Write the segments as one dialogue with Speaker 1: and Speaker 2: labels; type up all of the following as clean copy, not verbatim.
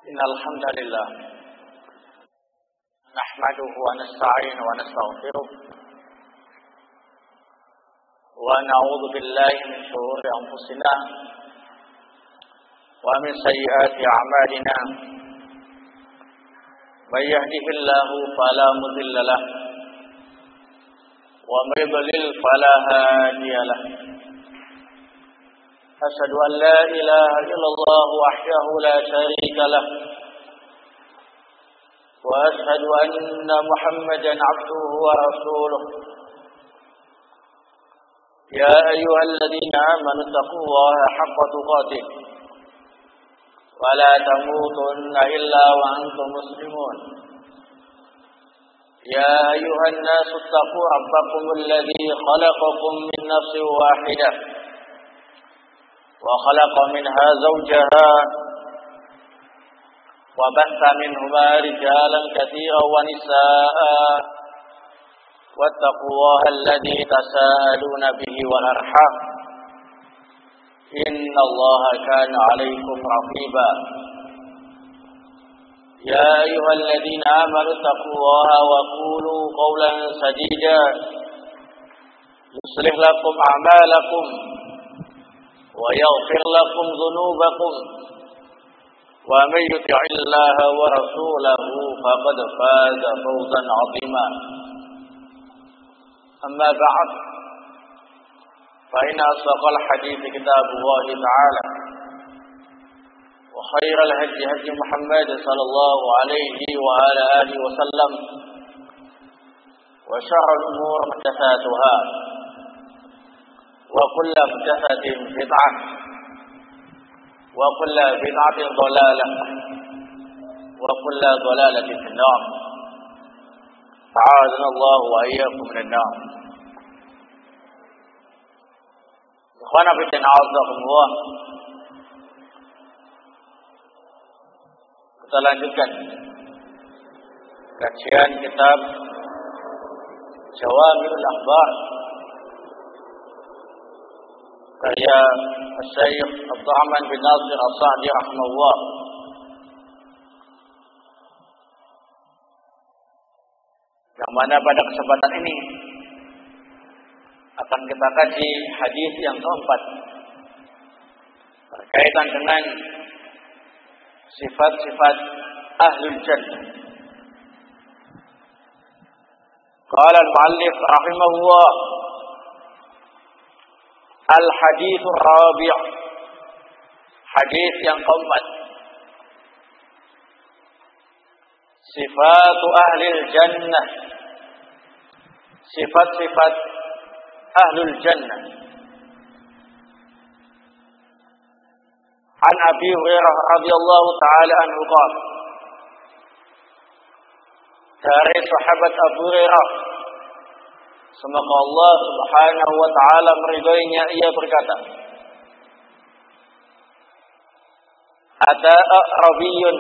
Speaker 1: Innal hamdalillah nahmaduhu wa nasta'inuhu wa nastaghfiruh wa na'udzu billahi min shururi anfusina wa min sayyiati a'malina may yahdihillahu fala mudilla lahu wa may yudlil fala hadiya lahu. أشهد أن لا إله إلا الله وحده لا شريك له وأشهد أن محمدا عبده ورسوله. يا أيها الذين آمنوا اتقوا الله حق تقاته ولا تموتن إلا وأنتم مسلمون. يا أيها الناس اتقوا ربكم الذي خلقكم من نفس واحدة وخلق منها زوجها وبث منهما رجالا كثيرا ونساء واتقوا الله الذي تساءلون به والأرحام إن الله كان عليكم رقيبا. يا أيها الذين آمنوا اتقوا الله وقولوا قولا سديدا يصلح لكم أعمالكم ويغفر لكم ذنوبكم ومن يطع الله ورسوله فقد فاز فوزا عظيما. أما بعد فإن أصدق الحديث كتاب الله تعالى وخير الهدي هدي محمد صلى الله عليه وعلى آله وسلم وشر الأمور محدثاتها وكل محدثة بدعة وكل بدعة ضلالة وكل ضلالة في النار. أعاذنا الله وإياكم من النار. إخوانا في الدين أعزكم. Kita lanjutkan kajian kitab Jawami'ul Akhbar karya Syekh Abdurrahman bin Nasir As-Sa'di rahimahullah. Yang mana pada kesempatan ini akan kita kaji hadis yang keempat berkaitan dengan sifat-sifat ahlul jannah. Qala al-muallif rahimahullah al-haditsul rabi', hadis yang keempat, sifatu ahlil jannah, sifat-sifat ahlul jannah. An Abi Hurairah radhiyallahu taala anhu qala, dari sahabat Abu Hurairah, semoga Allah subhanahu wa ta'ala meridhoinya, ia berkata, Ata A'rabiyun,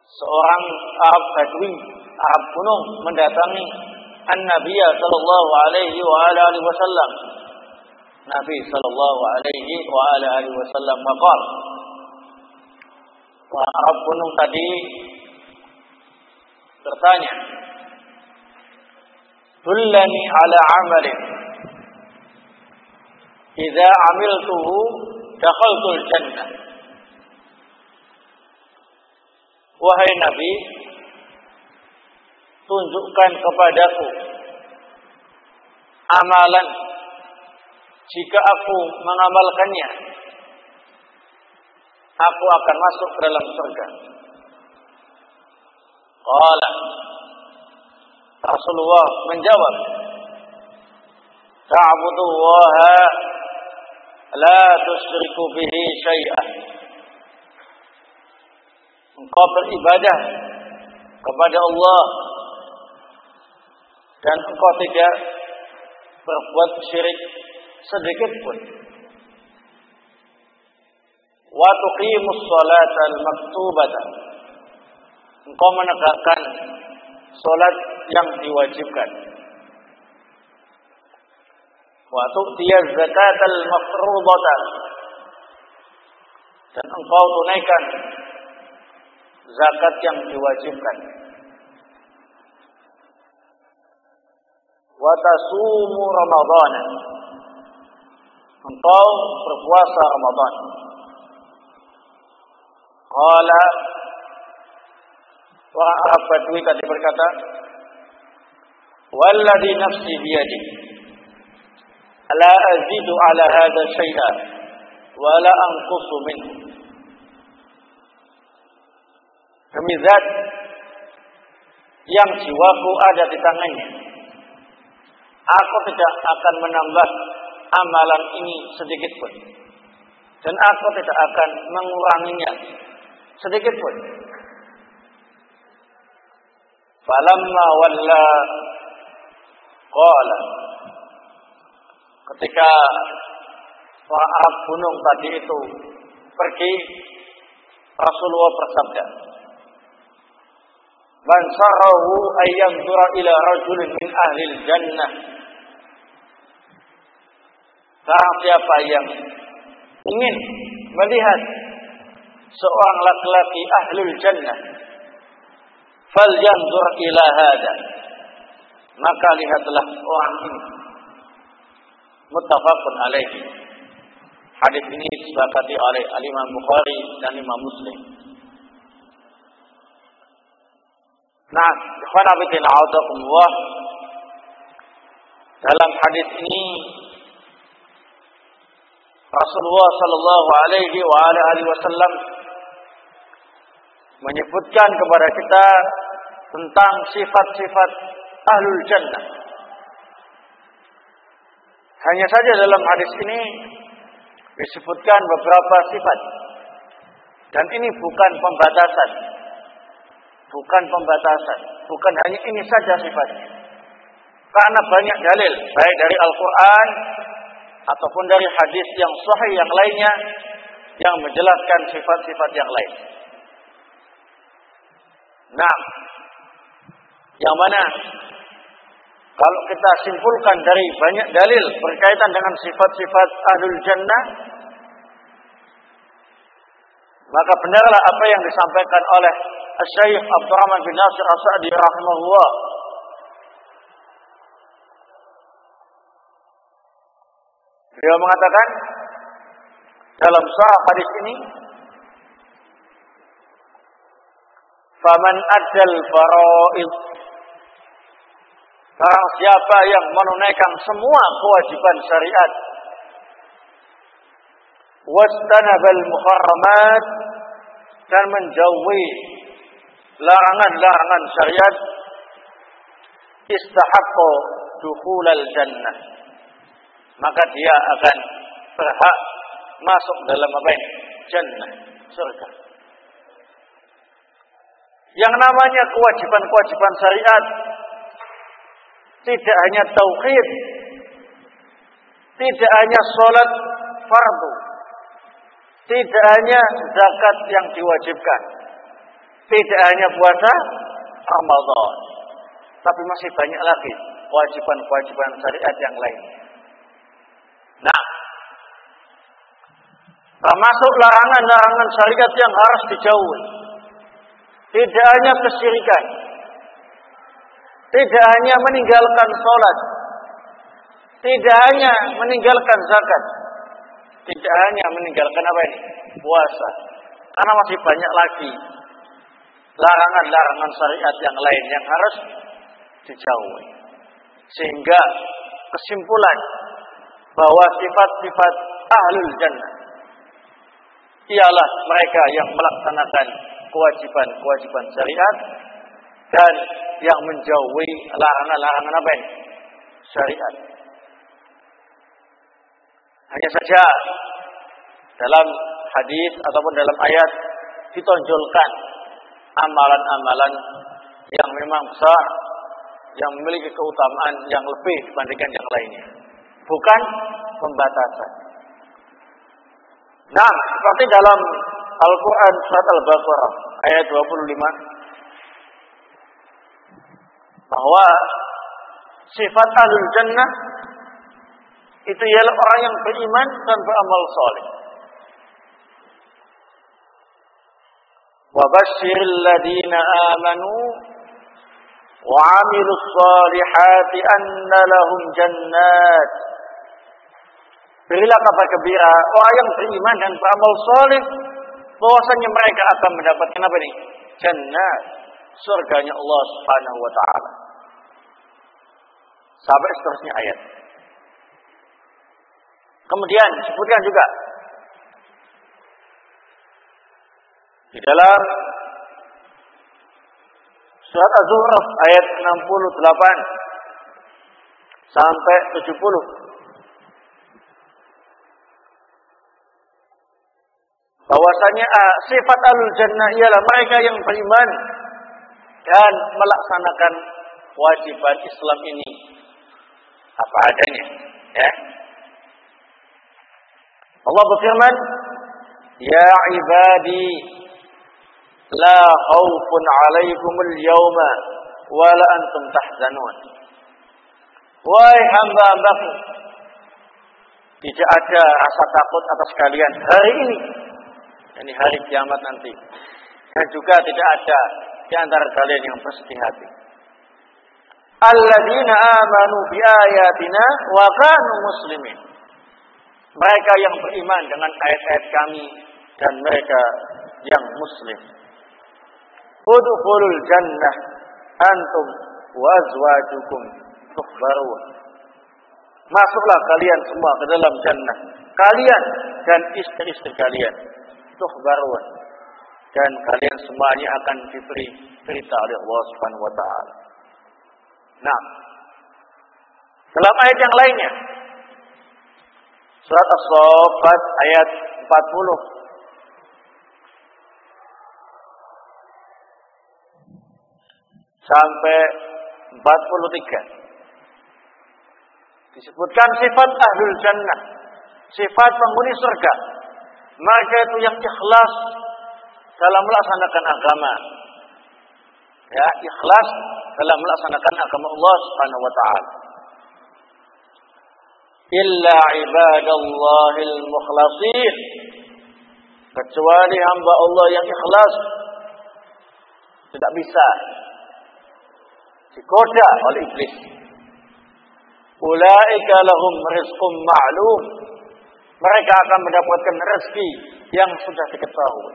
Speaker 1: seorang Arab Badui, Arab gunung, mendatangi An-Nabiya sallallahu alaihi wa alihi wasallam. Nabi sallallahu alaihi wa alihi wasallam maqal, Arab gunung tadi bertanya, Dullani ala amalin idza amiltuhu dakhaltul jannah. Wahai Nabi, tunjukkan kepadaku amalan, jika aku mengamalkannya aku akan masuk ke dalam surga. Qala, Rasulullah menjawab, Ta'budullaha la tusyriku bihi syai'ah. Engkau beribadah kepada Allah dan engkau tidak berbuat syirik sedikit pun. Wa tuqimus salata al-maktubata. Engkau menegakkan salat yang diwajibkan. Wa tu'tiyaz zakatal mafrudata. dan engkau tunaikan zakat yang diwajibkan, wa tasumu Ramadan, engkau berpuasa Ramadan. Qala, orang Arab Badui tadi berkata, walladhi nafsi biyadi la azidu ala hadha syai'a wa la anqusu minhu. Demi zat yang jiwaku ada di tangannya, aku tidak akan menambah amalan ini sedikit pun, dan aku tidak akan menguranginya sedikit pun. Falamma walla qala, ketika orang Arab gunung tadi itu pergi, Rasulullah bersabda, man sarrahu ayyanzura ila rajulin min ahlil jannah, barang siapa yang ingin melihat seorang laki-laki ahlul jannah, falyanzur ila hada, maka lihatlah orang ini. Muttafaqun alaihi. Hadis ini disepakati oleh Imam Bukhari dan Imam Muslim. Nah, ikhwan fillah a'udzubillah, dalam hadis ini Rasulullah sallallahu alaihi wa alihi wasallam menyebutkan kepada kita tentang sifat-sifat ahlul jannah. Hanya saja dalam hadis ini disebutkan beberapa sifat, dan ini bukan pembatasan, bukan hanya ini saja sifatnya, karena banyak dalil baik dari Al-Quran ataupun dari hadis yang sahih yang lainnya yang menjelaskan sifat-sifat yang lain. Nah, yang mana kalau kita simpulkan dari banyak dalil berkaitan dengan sifat-sifat ahlul jannah, maka benarlah apa yang disampaikan oleh Syekh Abdurrahman bin Nasir As-Sa'di rahimahullah. Beliau mengatakan dalam syarah hadis ini, faman addal faraid, barang siapa yang menunaikan semua kewajiban syariat, wastanabal muharramat, dan menjauhi larangan-larangan syariat, istahaqqa dukhulal jannah, maka dia akan berhak masuk dalam apa ini? Jannah, surga. Yang namanya kewajiban-kewajiban syariat tidak hanya tauhid, tidak hanya sholat fardu, tidak hanya zakat yang diwajibkan, tidak hanya puasa Ramadan, tapi masih banyak lagi kewajiban-kewajiban syariat yang lain. Nah, termasuk larangan-larangan syariat yang harus dijauhi, tidak hanya kesyirikan, tidak hanya meninggalkan sholat, tidak hanya meninggalkan zakat, tidak hanya meninggalkan apa ini? Puasa. Karena masih banyak lagi larangan-larangan syariat yang lain yang harus dijauhi. Sehingga kesimpulan bahwa sifat-sifat ahlul jannah ialah mereka yang melaksanakan kewajiban-kewajiban syariat dan yang menjauhi larangan-larangan apa ini? Syariat. Hanya saja dalam hadis ataupun dalam ayat ditonjolkan amalan-amalan yang memang besar, yang memiliki keutamaan yang lebih dibandingkan yang lainnya, bukan pembatasan. Nah, seperti dalam Al-Quran surat Al-Baqarah ayat 25, bahwa sifat ahlul jannah itu ialah orang yang beriman dan beramal saleh. Wa basyiril ladzina amanu wa 'amilus shalihati anna lahum jannat. Berilah kabar gembira orang yang beriman dan beramal saleh bahwasanya mereka akan mendapatkan apa nih? Jannat, surganya Allah Subhanahu wa taala. Sampai seterusnya ayat. Kemudian disebutkan juga di dalam surat Az-Zukhruf ayat 68 sampai 70 bahwasanya sifat ahlul jannah ialah mereka yang beriman dan melaksanakan kewajiban Islam ini apa adanya, ya. Allah berfirman, "Ya ibadi, la khaufun 'alaikumul yawma wa la antum tahzanun." Wahai hamba-hambaku, tidak ada rasa takut atas kalian hari ini, ini hari kiamat nanti. Dan juga tidak ada di antara kalian yang bersedih hati. Alladzina amanu bi ayatina wa kanu muslimin. Mereka yang beriman dengan ayat-ayat kami dan mereka yang muslim. Udkhulul jannah antum wa azwajukum tuhbarun. Masuklah kalian semua ke dalam jannah, kalian dan istri-istri kalian. Tuhbarun. Dan kalian semuanya akan diberi berita oleh Allah Subhanahu wa taala. Nah, dalam ayat yang lainnya, surat As-Saffat ayat 40 sampai 43 disebutkan sifat ahlul jannah, sifat penghuni surga. Mereka itu yang ikhlas dalam melaksanakan agama, ya, ikhlas dalam melaksanakan agama Allah Subhanahu wa taala. Illa ibadallahil mukhlasin, kecuali hamba Allah yang ikhlas, tidak bisa digoda oleh iblis. Ulaika lahum rizqum ma'lum, mereka akan mendapatkan rezeki yang sudah diketahui.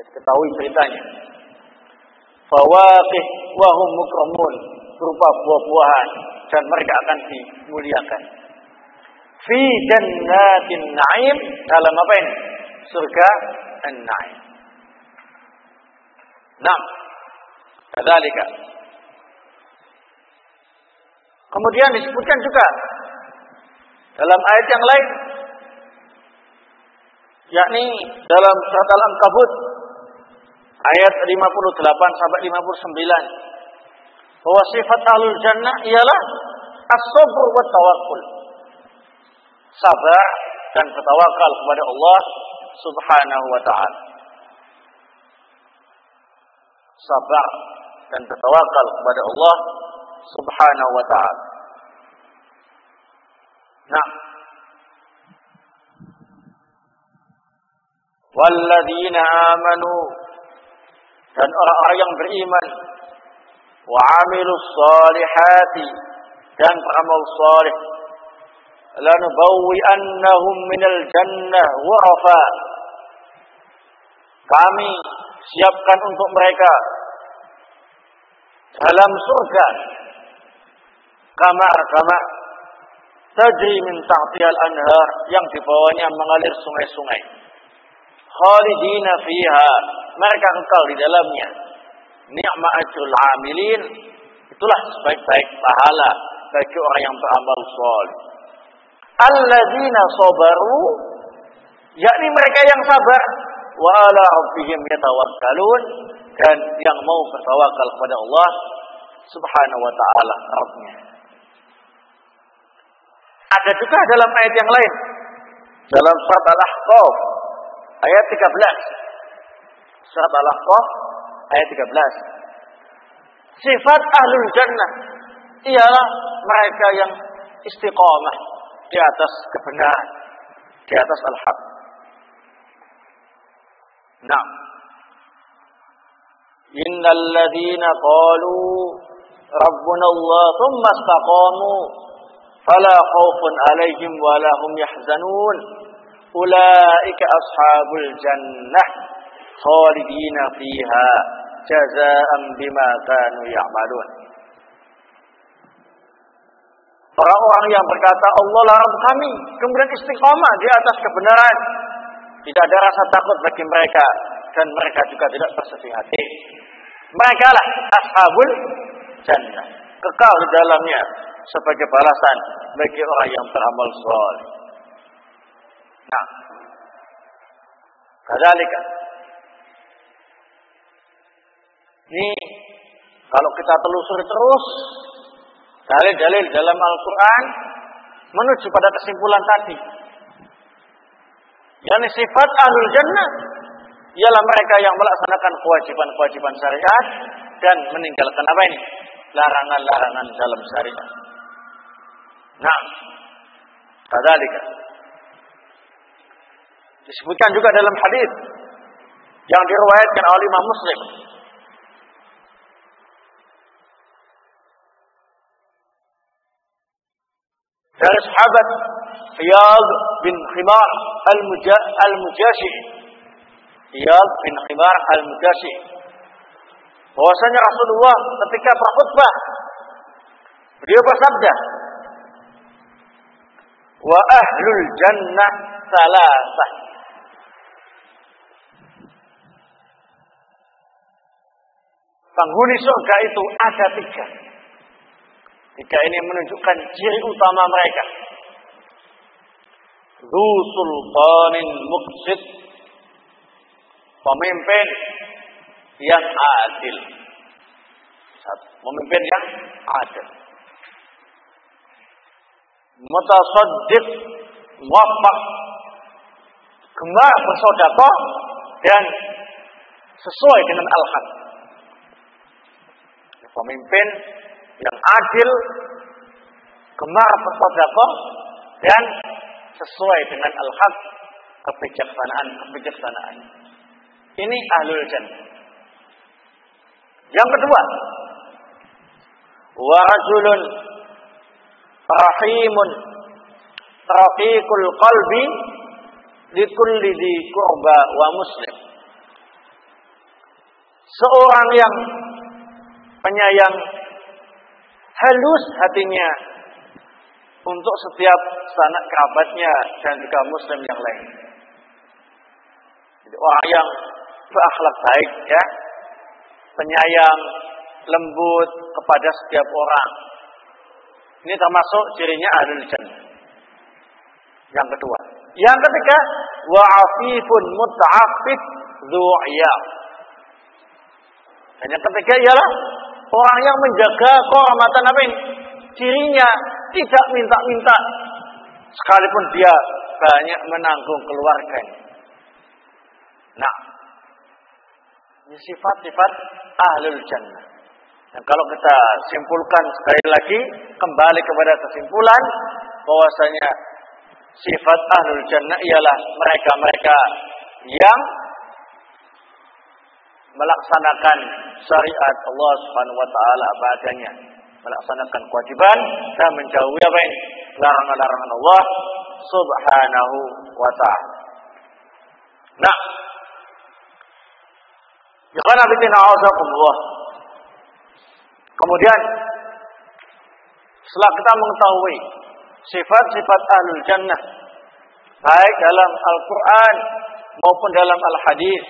Speaker 1: Diketahui ceritanya. Fawaqih wa hum mukramun, berupa buah-buahan dan mereka akan dimuliakan. Fi jannatin na'im, dalam apa ini? Surga an-na'im. Nah, kadzalika. Kemudian disebutkan juga dalam ayat yang lain, yakni dalam surat Al-Ankabut ayat 58 sampai 59, bahwa sifat ahlul jannah ialah as-sabr wa tawakkul, sabar dan bertawakal kepada Allah Subhanahu wa taala. Sabar dan bertawakal kepada Allah Subhanahu wa ta'ala. Nah, walladzina amanu, dan orang-orang yang beriman, wa amilus salihati, dan beramal salih, lanubawwi'annahum minal jannah ghurafa, kami siapkan untuk mereka dalam surga kamar-kamar tajri min tahtihal anhar, yang di bawahnya mengalir sungai-sungai. Khalidina fiha, mereka kekal di dalamnya. Ni'ma ajrul amilin, itulah sebaik-baik pahala bagi orang yang beramal saleh. Alladzina sabaru, yakni mereka yang sabar, wa ala rabbihim yatawakkalun, dan yang mau bertawakal kepada Allah Subhanahu wa ta'ala Rabbnya. Ada juga dalam ayat yang lain, dalam surat Al-Ahqaf ayat 13. Surat Al-Ahqaf ayat 13. Sifat ahlul jannah ialah mereka yang istiqamah di atas kebenaran, di atas al-haq. Nah, innal ladzina qalu rabbuna Allah tsumma istaqamu fala khaufun 'alaihim wa la hum yahzanun ulaika ashabul jannah khalidina fiha jazaa'an bima kanu ya'malun. Orang-orang yang berkata Allah lah Rabb kami, kemudian istiqamah di atas kebenaran, tidak ada rasa takut bagi mereka dan mereka juga tidak bersedih hati. Mereka lah ashabul jannah, kekal di dalamnya sebagai balasan bagi orang yang beramal saleh. Nah, kadzalika. Ini kalau kita telusuri terus dalil-dalil dalam Al-Quran menuju pada kesimpulan tadi. Yani sifat ahlul jannah ialah mereka yang melaksanakan kewajiban-kewajiban syariat dan meninggalkan apa ini? Larangan-larangan dalam syariat. Nah, kadzalika. Disebutkan juga dalam hadis yang diriwayatkan oleh Imam Muslim dari sahabat Iyad bin Khimar al-Mujashi. Iyad bin Khimar al-Mujashi, bahwasanya Rasulullah ketika berkhutbah beliau bersabda, wa ahlul jannah salasah. Penghuni surga itu ada tiga. Tiga ini menunjukkan ciri utama mereka. Dzu sultanin muqsit, pemimpin yang adil. Pemimpin yang adil. Mutasaddiq, muwaffaq, gemar bersedekah dan sesuai dengan al-haq. Pemimpin yang adil, gemar bersedekah dan sesuai dengan al-haq, kebijaksanaan. Ini ahlul jannah. Yang kedua, wa rajulun rahimun rafiqul qalbi likulli dzi qurba wa muslim. Seorang yang penyayang, halus hatinya untuk setiap sanak kerabatnya dan juga muslim yang lain. Jadi orang yang berakhlak baik, ya, penyayang, lembut kepada setiap orang. Ini termasuk cirinya ahlul jannah. Yang kedua. Yang ketiga, wa afifun muta'affif dzu'iyah. Dan yang ketiga ialah orang yang menjaga kehormatan apa ini? Dirinya, tidak minta-minta sekalipun dia banyak menanggung keluarganya. Nah, ini sifat-sifat ahlul jannah. Dan kalau kita simpulkan sekali lagi, kembali kepada kesimpulan bahwasanya sifat ahlul jannah ialah mereka-mereka yang melaksanakan syariat Allah Subhanahu wa taala apa adanya, melaksanakan kewajiban dan menjauhi apa ini? Larangan-larangan Allah Subhanahu wa taala. Nah, ya kana bitina auzakumullah. Kemudian setelah kita mengetahui sifat-sifat ahlul jannah baik dalam Al-Quran maupun dalam Al-Hadis,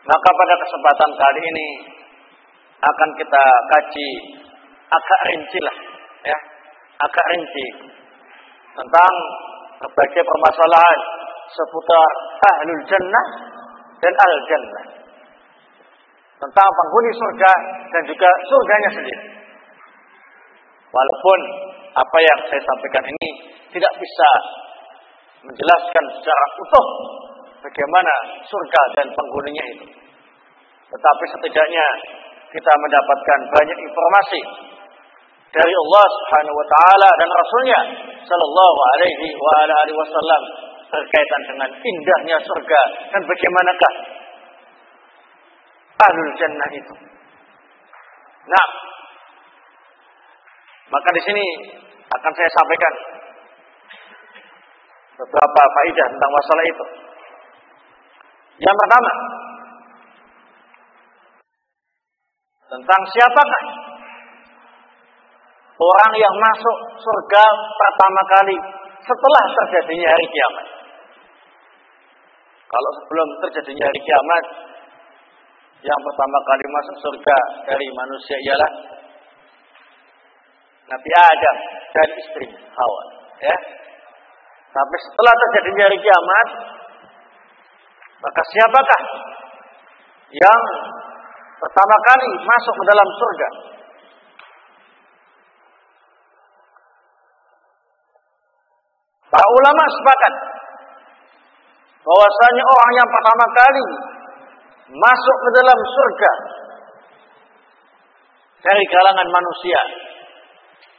Speaker 1: maka pada kesempatan kali ini akan kita kaji agak rinci lah, ya, agak rinci tentang berbagai permasalahan seputar ahlul jannah dan al-jannah, tentang penghuni surga dan juga surganya sendiri. Walaupun apa yang saya sampaikan ini tidak bisa menjelaskan secara utuh bagaimana surga dan penghuninya itu, tetapi setidaknya kita mendapatkan banyak informasi dari Allah Subhanahu wa taala dan Rasulnya sallallahu alaihi wasallam berkaitan dengan indahnya surga dan bagaimanakah ahlul jannah itu. Nah, maka di sini akan saya sampaikan beberapa faedah tentang masalah itu. Yang pertama, tentang siapakah orang yang masuk surga pertama kali setelah terjadinya hari kiamat. Kalau sebelum terjadinya hari kiamat, yang pertama kali masuk surga dari manusia ialah Nabi Adam dan istrinya Hawa, ya. Tapi setelah terjadinya hari kiamat, maka siapakah yang pertama kali masuk ke dalam surga? Para ulama sepakat bahwasanya orang yang pertama kali masuk ke dalam surga dari kalangan manusia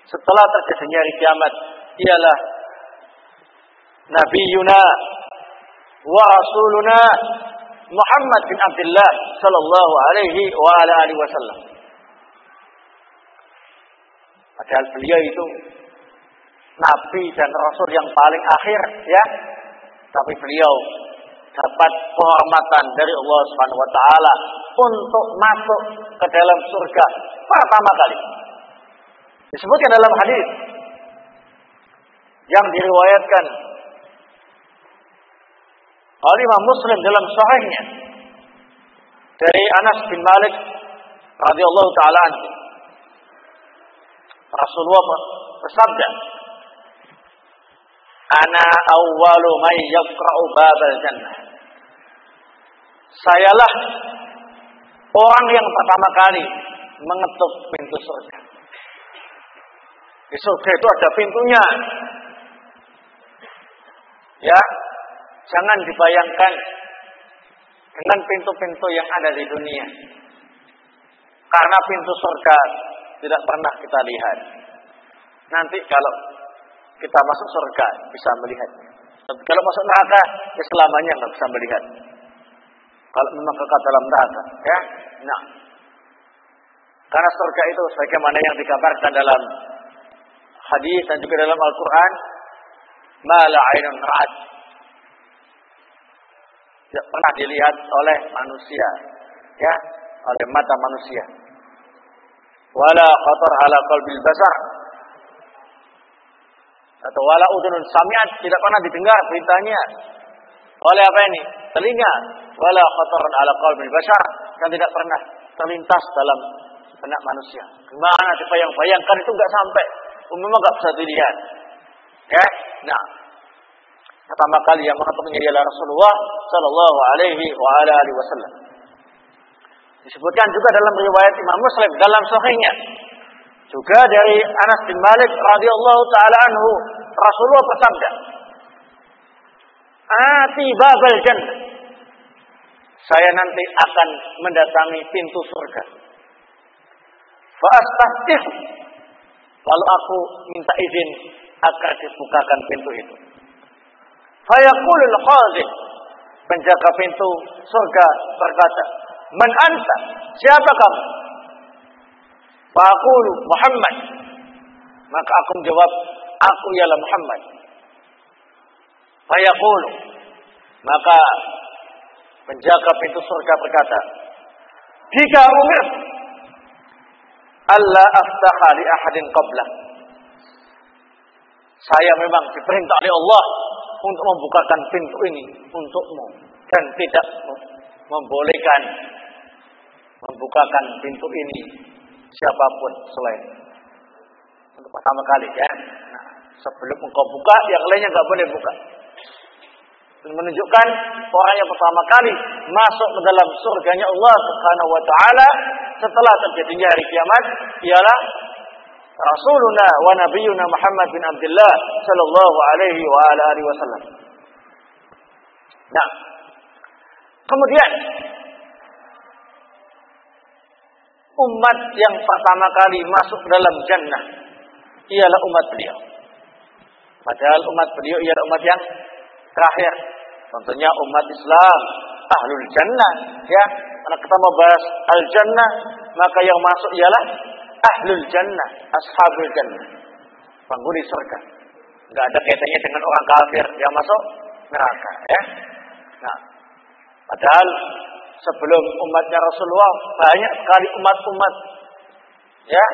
Speaker 1: setelah terjadinya hari kiamat ialah Nabiyuna wa Rasuluna Muhammad bin Abdullah sallallahu alaihi wa ala alihi wasallam. Padahal beliau itu Nabi dan Rasul yang paling akhir, ya. Tapi beliau dapat penghormatan dari Allah Subhanahu wa taala untuk masuk ke dalam surga pertama kali. Disebutkan dalam hadis yang diriwayatkan oleh Imam Muslim dalam sahihnya dari Anas bin Malik radhiyallahu taala anhu. Rasulullah bersabda, "Ana awwalu man yaqra'u babal jannah." Sayalah orang yang pertama kali mengetuk pintu surga. Di surga itu ada pintunya. Ya, jangan dibayangkan dengan pintu-pintu yang ada di dunia. Karena pintu surga tidak pernah kita lihat. Nanti kalau kita masuk surga bisa melihatnya. Tapi kalau masuk neraka, ya selamanya nggak bisa melihat. Kalau memang kekal dalam neraka, ya. Nah, karena surga itu sebagaimana yang dikabarkan dalam hadis dan juga dalam Al-Quran, ma la 'ainun ra'at, tidak pernah dilihat oleh manusia, ya, oleh mata manusia. Wala khatar ala qalbil basar, atau wala udhunun sami'at, tidak pernah didengar beritanya oleh apa ini? Telinga. Wala khatarun ala qalbil bashar, dan tidak pernah terlintas dalam benak manusia. Gimana dibayang-bayangkan itu enggak sampai, memang enggak bisa dilihat. Ya. Nah, pertama kali yang mengetuknya ialah Rasulullah sallallahu alaihi wa ala alihi wasallam. Disebutkan juga dalam riwayat Imam Muslim dalam sahihnya. Juga dari Anas bin Malik radhiyallahu taala anhu, Rasulullah bersabda, "Ati babal jannah." Saya nanti akan mendatangi pintu surga. Fa astaftih. Lalu aku minta izin agar dibukakan pintu itu. Fa yaqulul khazin, penjaga pintu surga berkata, "Man anta? Siapa kamu?" Fa aqulu Muhammad. Maka aku menjawab, "Aku ialah Muhammad." Fa yaqulu, maka penjaga pintu surga berkata, "Jika umir alla aftaha li ahadin qabla." Saya memang diperintah oleh Allah untuk membukakan pintu ini untukmu dan tidak membolehkan membukakan pintu ini siapapun selain untuk pertama kali, ya. Nah, sebelum engkau buka, yang lainnya enggak boleh buka. Menunjukkan orang yang pertama kali masuk ke dalam surganya Allah Subhanahu wa taala setelah terjadinya hari kiamat ialah Rasuluna wa Nabiyuna Muhammad bin Abdullah sallallahu alaihi wa ala alihi wasallam. Nah, kemudian umat yang pertama kali masuk ke dalam jannah ialah umat beliau. Padahal umat beliau ialah umat yang terakhir. Tentunya umat Islam ahlul jannah, ya. karena kita mau bahas al-jannah, maka yang masuk ialah ahlul jannah, ashabul jannah, penghuni surga. Enggak ada kaitannya dengan orang kafir yang masuk neraka, ya. Nah, padahal sebelum umatnya Rasulullah banyak sekali umat-umat, ya,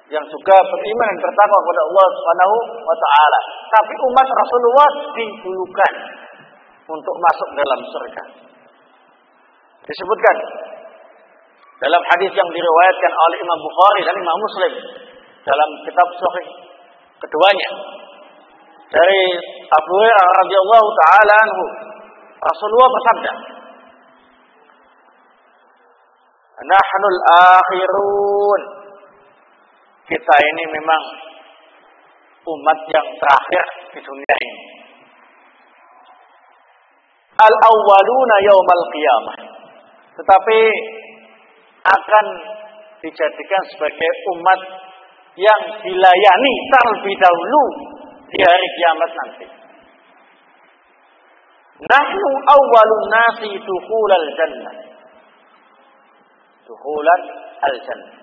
Speaker 1: yang juga beriman dan bertakwa kepada Allah Subhanahu wa taala. Tapi umat Rasulullah didulukan untuk masuk dalam surga. Disebutkan dalam hadis yang diriwayatkan oleh Imam Bukhari dan Imam Muslim dalam kitab Sahih keduanya dari Abu Hurairah radhiyallahu taala anhu, Rasulullah bersabda, "Nahnul akhirun." Kita ini memang umat yang terakhir di dunia ini. Al-awwaluna yaumal qiyamah. Tetapi akan dijadikan sebagai umat yang dilayani terlebih dahulu di hari kiamat nanti. Nahnu awwalun nasi dukhulal jannah. Dukhulal al-jannah.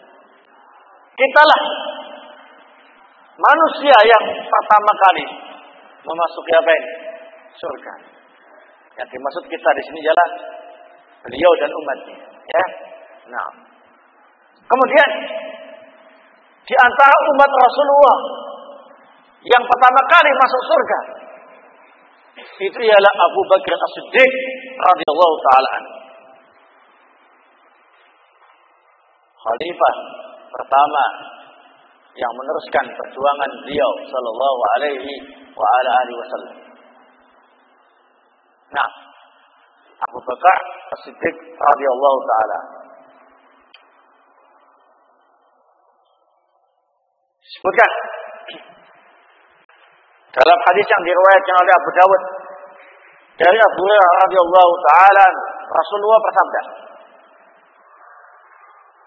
Speaker 1: Kitalah manusia yang pertama kali memasuki apa ini? Surga. Yang dimaksud kita di sini ialah beliau dan umatnya, ya. Nah, kemudian di antara umat Rasulullah yang pertama kali masuk surga itu ialah Abu Bakar As-Siddiq radhiyallahu taala anhu. Khalifah pertama yang meneruskan perjuangan beliau sallallahu alaihi wa ala alihi wasallam. Nah, Abu Bakar As-Siddiq radhiyallahu taala disebutkan dalam hadis yang diriwayatkan oleh Abu Dawud dari Abu Hurairah radhiyallahu taala, Rasulullah bersabda,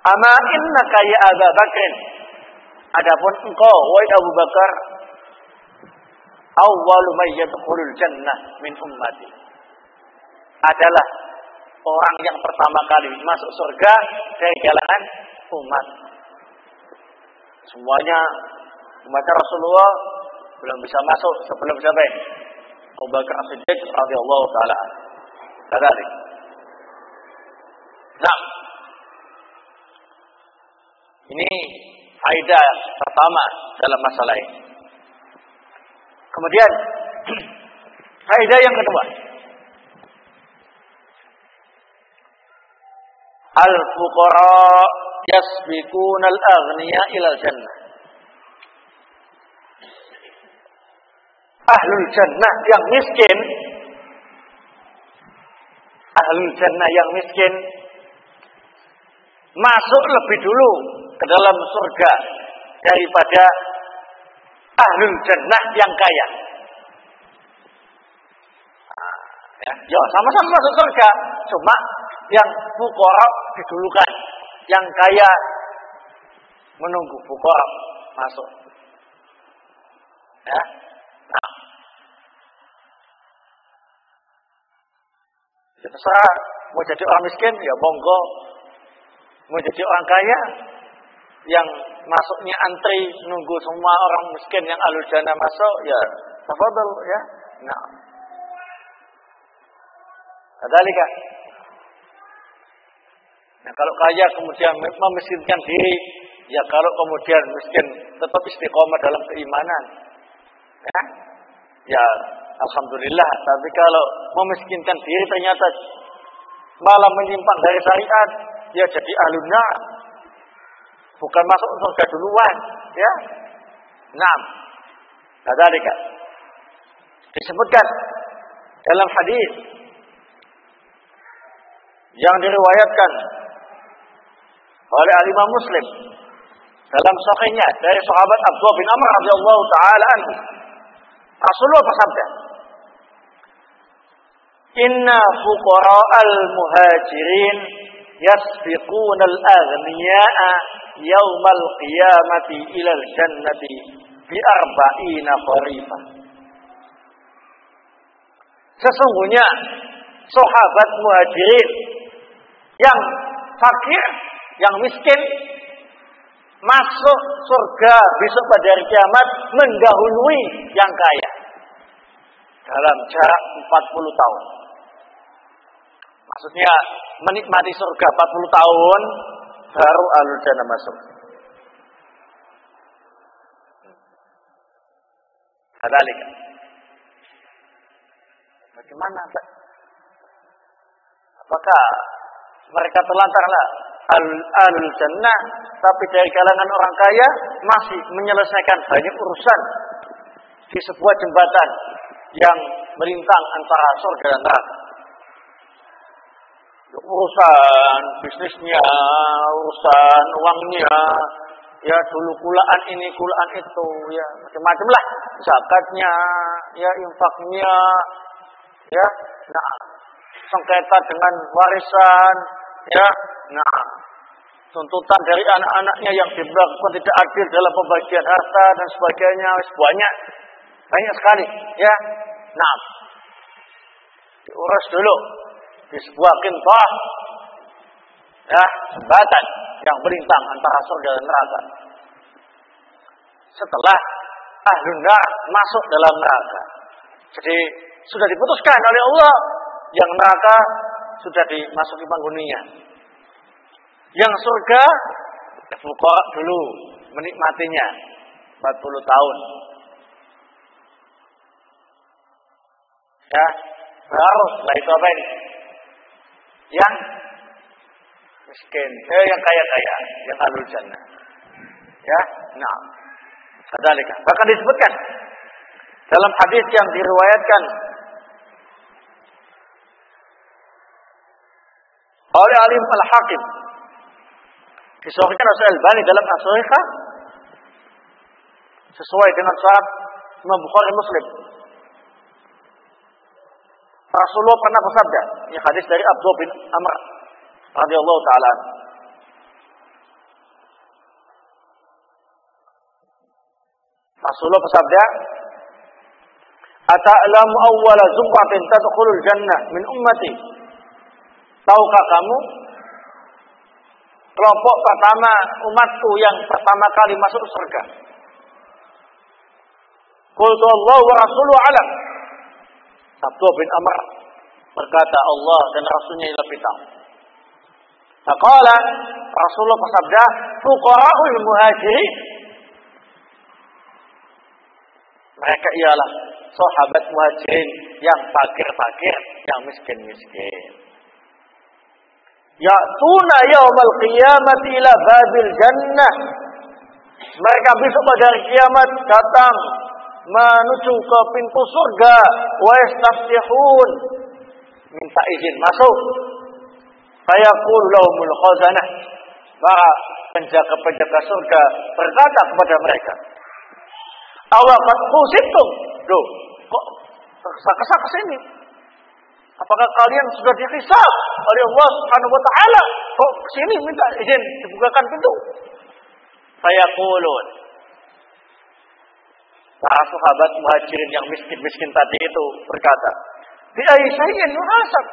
Speaker 1: "Ama innaka ya Abu Bakr, adapun engkau wahai Abu Bakar, awwalu may yadkhulul jannah min ummati." Adalah orang yang pertama kali masuk surga dari kalangan umat. Semuanya umat Rasulullah belum bisa masuk sebelum siapa ini? Abu Bakar As-Siddiq radhiyallahu taala. Tadi. Nah, ini faedah pertama dalam masalah ini. Kemudian faedah yang kedua, al-fuqara yasbiquna al-aghniya ila al-jannah. Ahlul jannah yang miskin, ahlul jannah yang miskin masuk lebih dulu ke dalam surga daripada ahlul jannah yang kaya. Ya, sama-sama masuk surga, cuma yang fuqara didulukan, yang kaya menunggu fuqara masuk. Ya. Nah, ya terserah mau jadi orang miskin ya monggo, mau jadi orang kaya yang masuknya antri nunggu semua orang miskin yang ahlul jannah masuk ya tafadhal ya. Nah, kadzalika. Nah, kalau kaya kemudian memiskinkan diri, ya kalau kemudian miskin tetap istiqomah dalam keimanan, ya alhamdulillah. Tapi kalau memiskinkan diri ternyata malah menyimpang dari syariat, ya jadi ahlun nar, bukan masuk surga duluan, ya. Nah, kadzalika disebutkan dalam hadis yang diriwayatkan oleh Imam Muslim dalam sahihnya dari sahabat Abdullah bin Amr radhiyallahu taala anhu, Rasulullah bersabda, "Inna fuqara'al muhajirin yasbiquna al-aghniya'a yaumal qiyamati ilal jannati bi arba'ina kharifah." Sesungguhnya sahabat muhajirin Yang fakir, yang miskin masuk surga besok pada hari kiamat mendahului yang kaya dalam jarak 40 tahun. Maksudnya menikmati surga 40 tahun baru ahlul jannah masuk. Kadzalika. Bagaimana? Apakah mereka terlantarlah ahlul jannah tapi dari kalangan orang kaya masih menyelesaikan banyak urusan di sebuah jembatan yang melintang antara surga dan neraka? Urusan bisnisnya, urusan uangnya, ya dulu kulaan ini, kulaan itu, ya macam-macam lah, zakatnya, ya infaknya, ya, nah sengketa dengan warisan, ya, nah tuntutan dari anak-anaknya yang diberlakukan tidak adil dalam pembagian harta dan sebagainya, banyak sekali, ya, nah diurus dulu di sebuah qintah, ya, jembatan yang melintang antara surga dan neraka. Setelah ahlun nar masuk dalam neraka, jadi sudah diputuskan oleh Allah yang neraka sudah dimasuki penghuninya. Yang surga fuqara dulu menikmatinya 40 tahun. Ya, baru setelah itu apa ini? Yang miskin, yang kaya-kaya, yang ahlul jannah. Ya, nah, kadzalika. Bahkan disebutkan dalam hadis yang diriwayatkan oleh Alim Al-Hakim, disahihkan oleh Al-Albani dalam As-Sahihah sesuai dengan syarat Imam Bukhari Muslim. Rasulullah pernah bersabda, ini hadis dari Abdullah bin Amr radhiyallahu taala. Rasulullah bersabda, "Ata'lamu awwala zumratin tadkhulul jannah min ummati?" Tahukah kamu kelompok pertama umatku yang pertama kali masuk surga? Qultu Allah wa rasuluhu alam. Abdullah bin Amr berkata, Allah dan Rasulnya yang lebih tahu. Faqala, Rasulullah bersabda, fuqara'ul muhajirin. Mereka ialah sahabat muhajirin yang fakir-fakir, yang miskin-miskin. Ya'tuna yaumal qiyamati ila babil jannah. Mereka besok pada hari kiamat datang menuju ke pintu surga, wa yastaftihun, minta izin masuk. Fayaqulu lahumul khazanah, para penjaga-penjaga surga berkata kepada mereka, awaqad khusibtum, loh kok tergesa-gesa ke sini? Apakah kalian sudah dihisab oleh Allah Subhanahu wa taala? Kok kesini minta izin dibukakan pintu? Fayaqulun, para sahabat muhajirin yang miskin-miskin tadi itu berkata, bi ayyi syai'in yuhasab?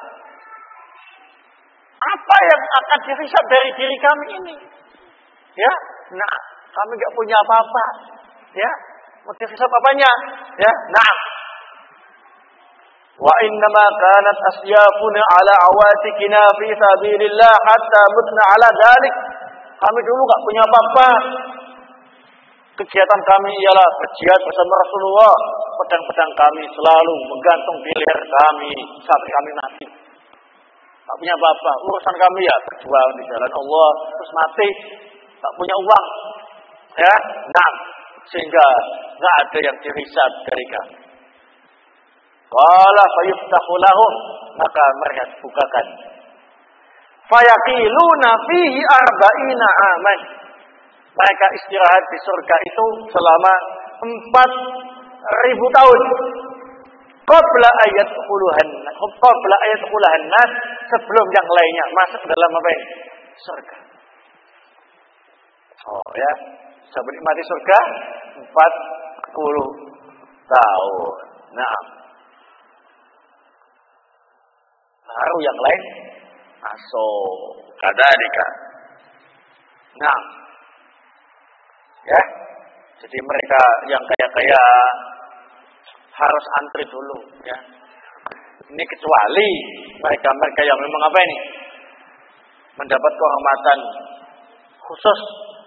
Speaker 1: Apa yang akan dihisab dari diri kami ini? Ya, nah, kami enggak punya apa-apa. Ya, mau dihisab apanya? Ya, nah. Wa innama kanat asyafuna ala awatikina fi sabilillah hatta mutna ala dhalik. Kami dulu enggak punya apa-apa. Kegiatan kami ialah berjihad bersama Rasulullah. Pedang-pedang kami selalu menggantung di leher kami sampai kami mati. Tak punya apa-apa. Urusan kami ya berjuang di jalan Allah terus mati. Tak punya uang. Ya, nah, sehingga enggak ada yang dihisab dari kami. Qala fayuftahu lahum, maka mereka bukakan. Fayaqiluna fihi arba'ina aman. Mereka istirahat di surga itu selama 4.000 tahun. Qabla ayadkhulahan nas, sebelum yang lainnya masuk dalam apa ini? Surga. Oh ya, bisa menikmati surga 40 tahun. Nah, baru yang lain masuk. Kadzalika. Nah, ya. Jadi mereka yang kaya-kaya harus antri dulu, ya. Ini kecuali mereka-mereka yang memang apa ini? Mendapat kehormatan khusus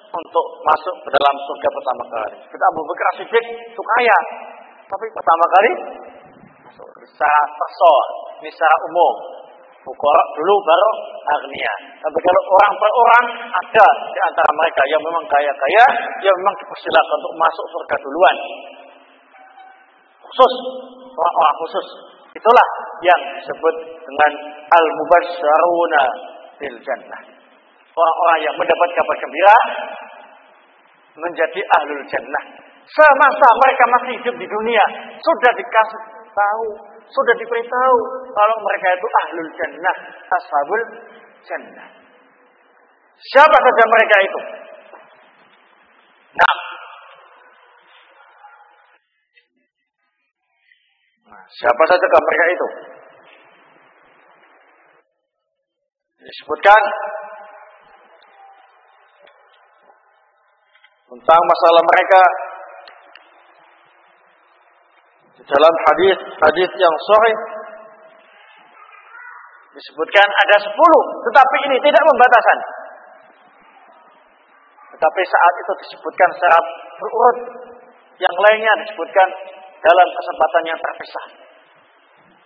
Speaker 1: untuk masuk ke dalam surga pertama kali. Kita Abu Bakar Siddiq itu kaya, tapi pertama kali masuk secara personal, ini secara umum. Fuqara dulu baru agniya. Tapi kalau orang per orang ada di antara mereka yang memang kaya-kaya, yang memang dipersilakan untuk masuk surga duluan. Khusus, orang-orang khusus. Itulah yang disebut dengan al-mubasysyaruna bil jannah. Orang-orang yang mendapat kabar gembira menjadi ahlul jannah. Semasa mereka masih hidup di dunia, sudah dikasih tahu, sudah diberitahu kalau mereka itu ahlul jannah, ashabul jannah. Siapa saja mereka itu? Nah, siapa saja mereka itu? Disebutkan tentang masalah mereka dalam hadis yang sahih disebutkan ada 10, tetapi ini tidak membatasan. Tetapi saat itu disebutkan secara berurut, yang lainnya disebutkan dalam kesempatan yang terpisah.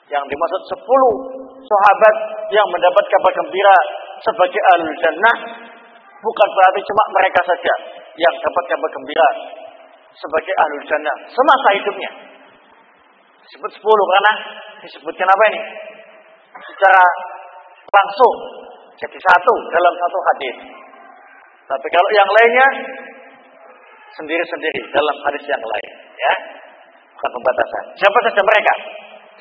Speaker 1: Yang dimaksud 10 sahabat yang mendapat kabar gembira sebagai ahlul jannah bukan berarti cuma mereka saja yang dapat kabar gembira sebagai ahlul jannah semasa hidupnya. Disebut 10 karena disebutkan apa ini? Secara langsung jadi satu dalam satu hadis. Tapi kalau yang lainnya sendiri-sendiri dalam hadis yang lain, ya. Bukan pembatasan. Siapa saja mereka?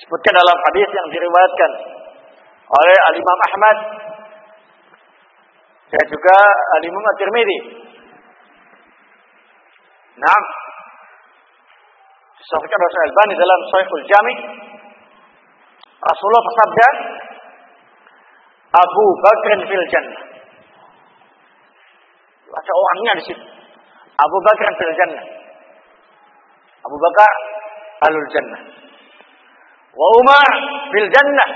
Speaker 1: Disebutkan dalam hadis yang diriwayatkan oleh Al-Imam Ahmad dan juga Al-Imam At-Tirmidzi. Naam. Disahihkan oleh Al-Albani dalam Shahihul Jami'. Rasulullah bersabda, Abu Bakr fil jannah. Ada orangnya di situ. Abu Bakr fil jannah. Abu Bakar ahlul jannah. Wa Umar fil jannah.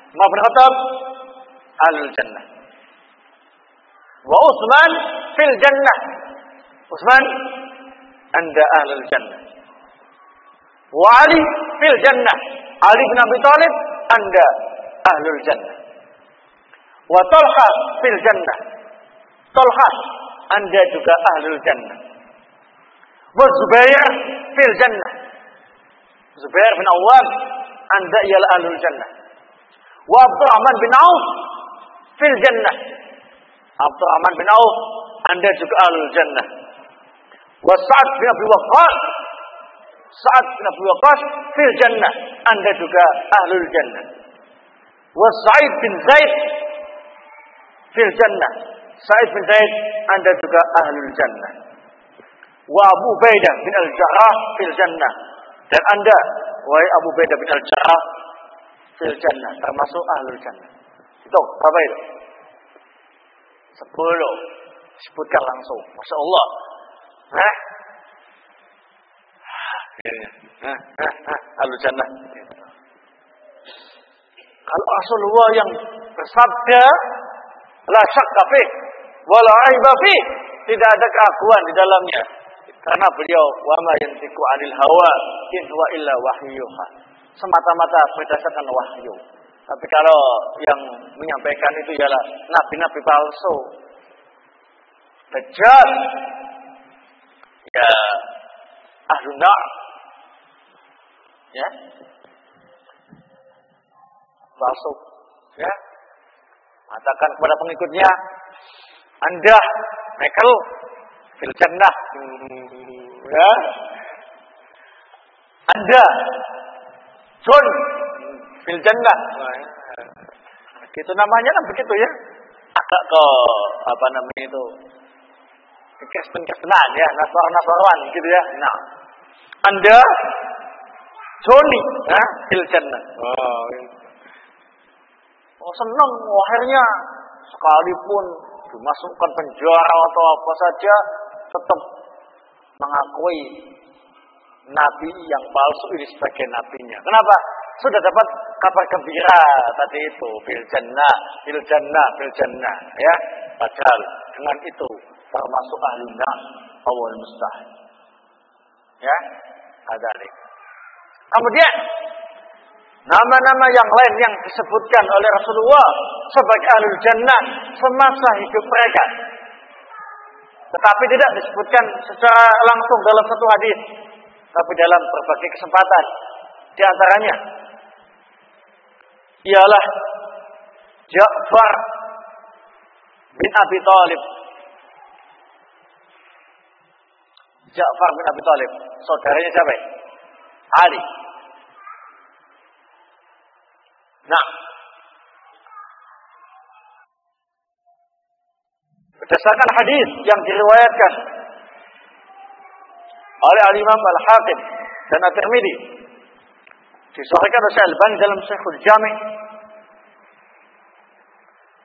Speaker 1: Umar bin Khattab ahlul jannah. Wa Utsman fil jannah. Utsman anda ahlul jannah. Wa Ali fil jannah. Ali bin Abi Thalib anda ahlul jannah. Wa Talha fil jannah. Talha anda juga ahlul jannah. Wa Zubair fil jannah. Zubair bin Awwam anda ialah ahlul jannah. Wa Abdurrahman bin Auf fil jannah. Abdurrahman bin Auf anda juga ahlul jannah. Wa Sa'ad bin Abi Waqqas, Sa'ad bin Abi Waqqas fil jannah, anda juga ahlul jannah. Wa Sa'id bin Zaid fil jannah, Sa'id bin Zaid anda juga ahlul jannah. Wa Abu Ubaidah bin Al-Jarrah fil jannah, dan anda wahai Abu Ubaidah bin Al-Jarrah fil jannah, termasuk ahlul jannah. Itu berapa itu? 10. Sebutkan langsung. Masya Allah. Ahlul jannah. Kalau Rasulullah yang bersabda la syakka fih wa la aiba fih, tidak ada keraguan di dalamnya, karena beliau wa ma yantiqu 'anil hawa in huwa illa wahyuha, semata-mata berdasarkan wahyu. Tapi kalau yang menyampaikan itu ialah nabi-nabi palsu, dajjal, ya ahlun nar, ya palsu, ya mengatakan kepada pengikutnya, anda Michael fil jannah, ya anda John fil jannah, gitu namanya kan begitu ya, agak ke apa namanya itu Kristen-Kristenan ya, Nasar-Nasaran gitu ya. Nah, anda Johnny fil jannah. senang akhirnya sekalipun dimasukkan penjara atau apa saja tetap mengakui nabi yang palsu ini sebagai nabinya. Kenapa? Sudah dapat kabar gembira tadi itu, bil jannah, ya. Padahal dengan itu termasuk ahli nar awal mustahil. Ya, ada nih. Kemudian nama-nama yang lain yang disebutkan oleh Rasulullah sebagai ahlul jannah semasa hidup mereka, tetapi tidak disebutkan secara langsung dalam satu hadis, tapi dalam berbagai kesempatan. Di antaranya ialah Ja'far bin Abi Thalib. Ja'far bin Abi Thalib, saudaranya siapa? Ali. Nah, berdasarkan hadis yang diriwayatkan oleh Al-Imam Al-Hakim dan At-Tirmidzi, disahihkan oleh Al-Albani dalam Sahihul Jami'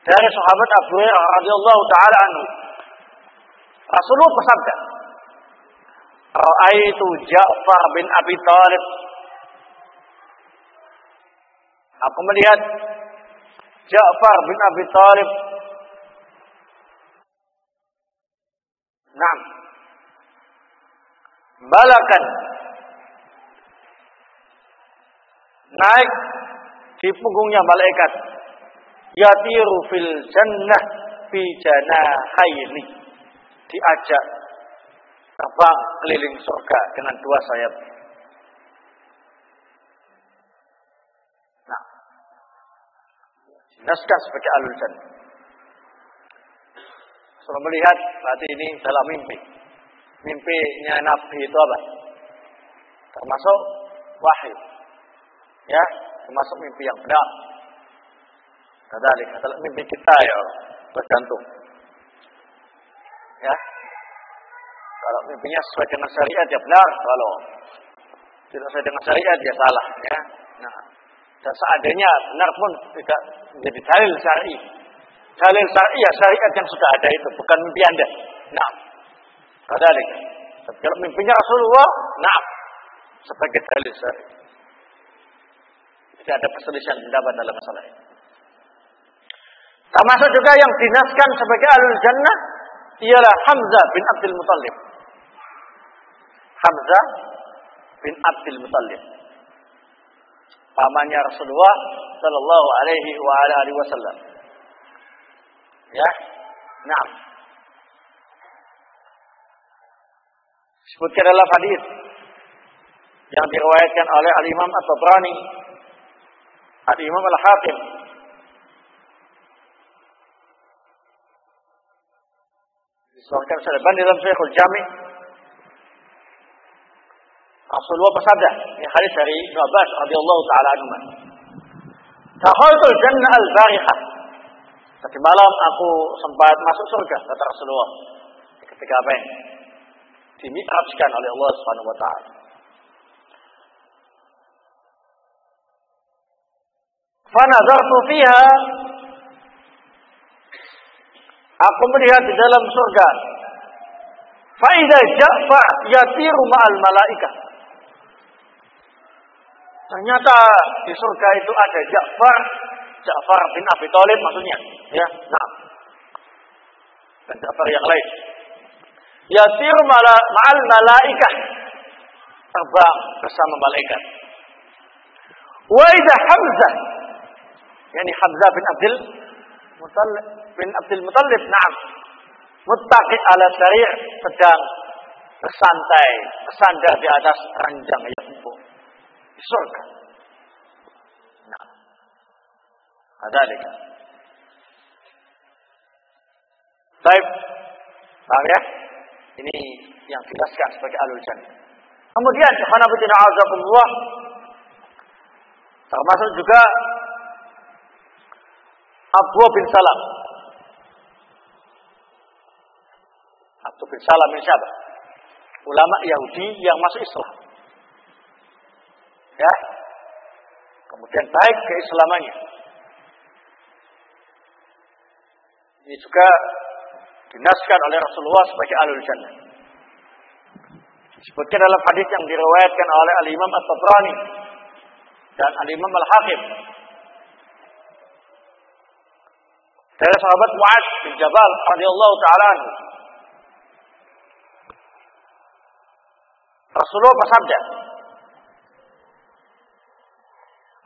Speaker 1: dari sahabat Abu Hurairah radhiyallahu taala anhu, Rasulullah bersabda, "Ra'aitu Ja'far bin Abi Thalib." Aku melihat Ja'far bin Abi Thalib. Naam. Balakan naik di punggungnya malaikat. Yatiru fil jannah bi janahaini. Diajak terbang keliling surga dengan dua sayap. Nah, dinaskan sebagai ahlul jannah. Sudah melihat berarti ini dalam mimpi. Mimpinya Nabi itu apa? Termasuk wahyu. Ya, termasuk mimpi yang benar. Kadalik adalah mimpi kita ya, tergantung. Ya. Kalau mimpinya sesuai dengan syariat ya benar, kalau tidak sesuai dengan syariat ya salah, ya. Nah, dan seandainya benar pun tidak menjadi dalil syar'i. Dalil syar'i ya syariat yang sudah ada itu, bukan mimpi Anda. Nah, kadalik. Kalau mimpinya Rasulullah, nah, sebagai dalil syar'i. Tidak ada perselisihan pendapat dalam masalah ini. Termasuk juga yang dinaskan sebagai ahlul jannah ialah Hamzah bin Abdul Muttalib. Hamzah bin Abdul Muttalib, pamannya Rasulullah sallallahu alaihi wa ala alihi wasallam. Ya. Nah. Disebutkan dalam hadis yang diriwayatkan oleh Al-Imam At-Tabrani, Al-Imam Al-Hakim, disebutkan Al-Albani dalam Sahihul Jami'. Rasulullah bersabda, ini hadis dari Ibnu Abbas radhiyallahu taala anhu. Dakhaltul jannah al-barihah. Tadi malam aku sempat masuk surga, kata Rasulullah. Ketika apa? Dimi'rajkan oleh Allah Subhanahu wa taala. Fa nazartu fiha. Aku melihat di dalam surga. Fa idza Ja'far yatiru ma'al malaikah. Ternyata di surga itu ada Ja'far bin Abi Thalib maksudnya, ya. Nah. Dan Ja'far yang lain. Yatir ma'al malaikah, terbang bersama malaikat. Wa idza Hamzah, yani Hamzah bin Abdul Muttalib, na'am, muttaqi ala sarir, sedang bersantai, bersandar di atas ranjang yang empuk di surga. Nah, ada lagi. Baik, paham ya? Ini yang dijelaskan sebagai ahlul jannah. Kemudian, khanabuddin a'azakumullah, termasuk juga Abdullah bin Salam. Abdullah bin Salam ini siapa? Ulama Yahudi yang masuk Islam. Ya. Kemudian baik keislamannya. Ini juga dinaskan oleh Rasulullah sebagai ahlul jannah. Disebutkan dalam hadis yang diriwayatkan oleh Al-Imam At-Tabrani dan Al-Imam Al-Hakim dari sahabat Mu'adz bin Jabal radhiyallahu taala anhu. Rasulullah bersabda,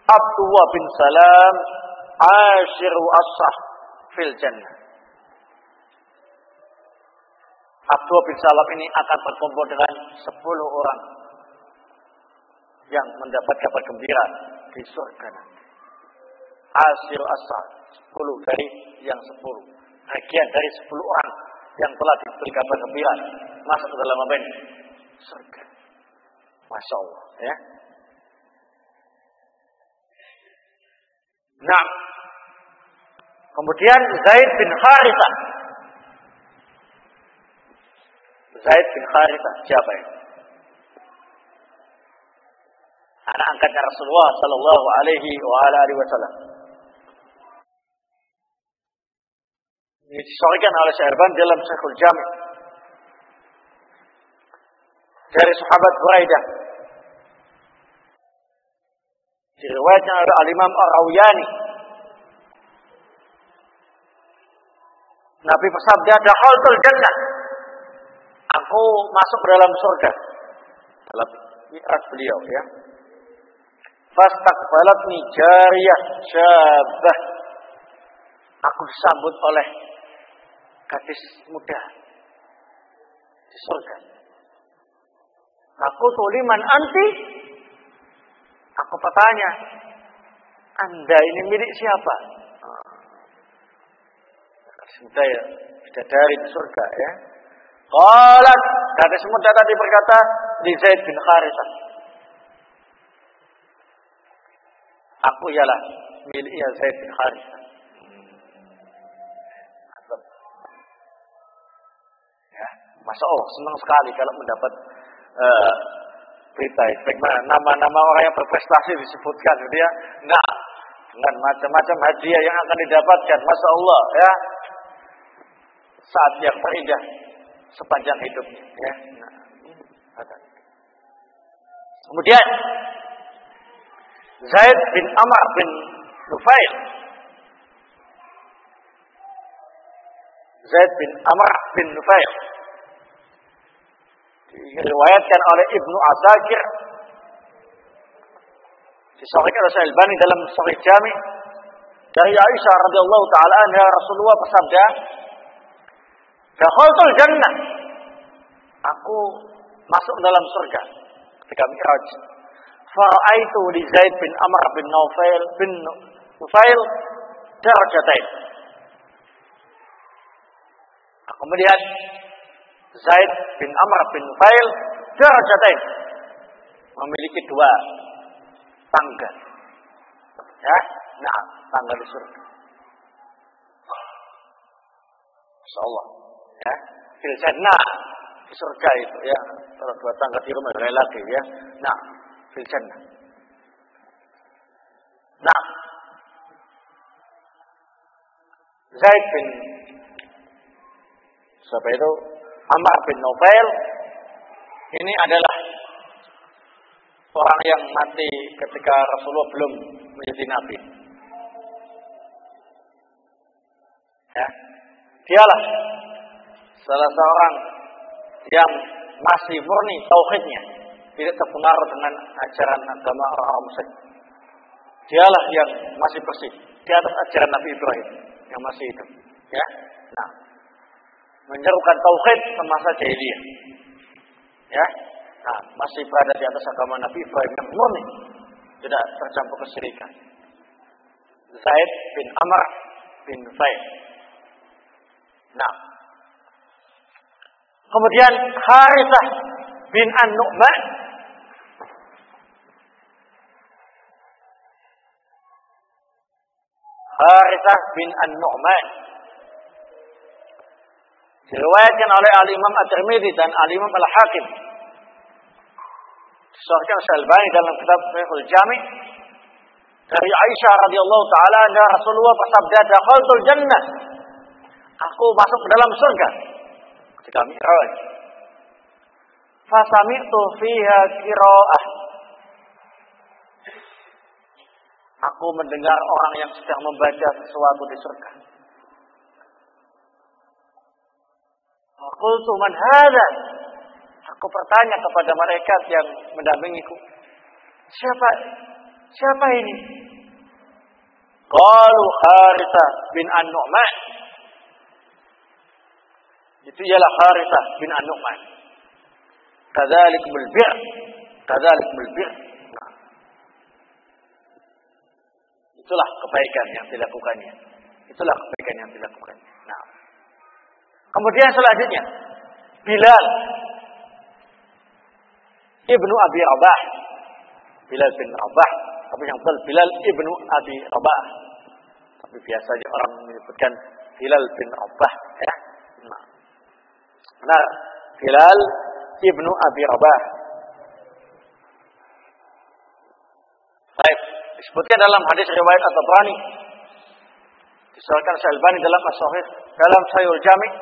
Speaker 1: Abdullah bin Salam ashiru asrah fil jannah. Abdullah bin Salam ini akan berkumpul dengan 10 orang yang mendapat kabar gembira di surga nanti. Ashiru asrah, 10 dari yang 10. Bagian dari 10 orang yang telah diberi kabar gembira masuk ke dalam apa ini? Surga. Masya Allah, ya. Nah, kemudian Zaid bin Harithah. Zaid bin Harithah siapa ini? Anak angkatnya Rasulullah sallallahu alaihi wasallam. Ini disahihkan oleh Syaikhul dalam Syekhul Jami' dari sahabat Buraidah. Diriwayatkan oleh Al-Imam Ar-Rawiyani. Nabi bersabda, "Dakhaltul jannah." Aku masuk ke dalam surga. Dalam mi'raj beliau, ya. Fastaqbalatni jariyah syabah. Aku disambut oleh gadis muda di surga. Aku tuliman anti. Aku bertanya, Anda ini milik siapa? Sudah ya, bidadari di surga, ya. Qalat, gadis muda tadi berkata, di Zaid bin Harithah. Aku ialah miliknya Zaid bin Harithah. Ya, Masya Allah, senang sekali kalau mendapat berita. Bagaimana nama-nama orang yang berprestasi disebutkan, gitu ya. Nah, dengan macam-macam hadiah yang akan didapatkan, Masya Allah, ya. Saat yang terindah sepanjang hidupnya, ya. Nah, kemudian Zaid bin Amr bin Nufail. Zaid bin Amr bin Nufail diriwayatkan oleh Ibnu Asakir, disahihkan oleh Al-Albani dalam Sahih Jami' dari Aisyah radhiyallahu taala anha, Rasulullah bersabda, "Dakhaltul jannah." Aku masuk dalam surga ketika Mi'raj. Fara'aitu li Zaid bin Amr bin Nufail darajatain. Aku melihat Zaid bin Amr bin Nufail darajatain, memiliki 2 tangga. Ya, nah, tangga di surga. Insyaallah, ya. Fil jannah, di surga itu, ya. Kalau 2 tangga di rumah laki, ya. Nah, fil jannah. Nah, Zaid bin siapa itu? Amr bin Nufail ini adalah orang yang mati ketika Rasulullah belum menjadi nabi. Ya, dialah salah seorang yang masih murni tauhidnya, tidak terpengaruh dengan ajaran agama orang musyrik. Dialah yang masih bersih di atas ajaran Nabi Ibrahim yang masih hidup. Ya, nah, menyerukan tauhid semasa jahiliyah. Ya, nah, masih berada di atas agama Nabi Ibrahim yang murni, tidak tercampur kesyirikan. Zaid bin Amr bin Nufail. Nah, kemudian Harithah bin An-Nu'man. Harithah bin An-Nu'man diriwayatkan oleh Al-Imam At-Tirmidzi dan Al-Imam Al-Hakim. Disahihkan Al-Albani dalam kitab Sahihul Jami' dari Aisyah radhiyallahu taala anha, Rasulullah bersabda, "Dakhaltul jannah." Aku masuk ke dalam surga ketika Mi'raj. Fasami'tu fiha qira'ah. Aku mendengar orang yang sedang membaca sesuatu di surga. Qultu man hadza? Aku bertanya kepada malaikat yang mendampingiku, Siapa ini? Qalu Haritsah bin An-Nu'man. Itu ialah Haritsah bin An-Nu'man. Kadzalikul bir'. Itulah kebaikan yang dilakukannya. Nah. Kemudian selanjutnya Bilal ibnu Abi Rabah. Bilal bin Rabah, tapi yang betul Bilal ibnu Abi Rabah. Tapi biasanya orang menyebutkan Bilal bin Rabah, ya. Nah, Bilal ibnu Abi Rabah. Baik, disebutkan dalam hadis riwayat At-Tabrani. Disebutkan Al-Albani dalam As-Sahih, dalam Sahihul Jami'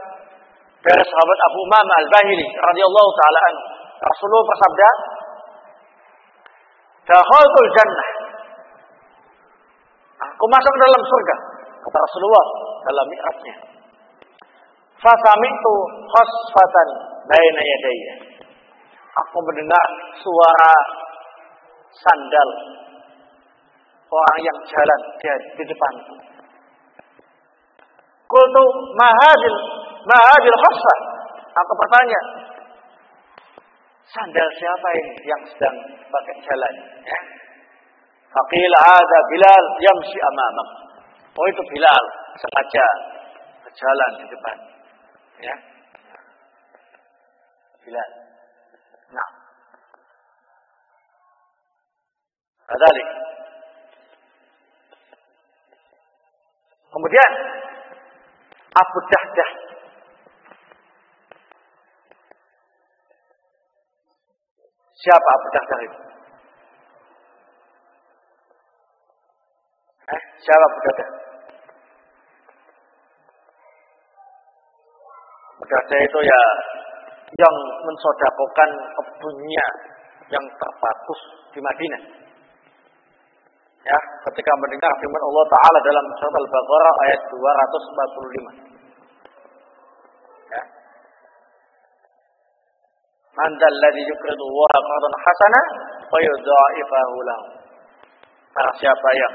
Speaker 1: dari sahabat Abu Umamah Al-Bahili radhiyallahu taala anhu. Rasulullah bersabda, "Dakhaltul jannah." Aku masuk ke dalam surga, kata Rasulullah dalam mi'rajnya. Fasami'tu khasfatan baina yadayya. Aku mendengar suara sandal orang yang jalan di depanku. Qultu ma hadil khasfah. Aku bertanya, sandal siapa ini yang sedang pakai jalan? Ya. Faqila hadza Bilal yamshi amamak. Oh, itu Bilal sengaja berjalan di depan. Ya. Bilal. Nah. Kadzalik. Kemudian Abu Dahdah. Siapa Abu Dahdah itu? Siapa Abu Dahdah? Abu Dahdah itu ya yang mensodakokan kebunnya yang terbagus di Madinah. Ya, ketika mendengar firman Allah Ta'ala dalam surat Al-Baqarah ayat 245. Ya. Man dzal ladzi yuqridu Allaha qardan hasanan wa yudha'ifahu lahu. Barang siapa yang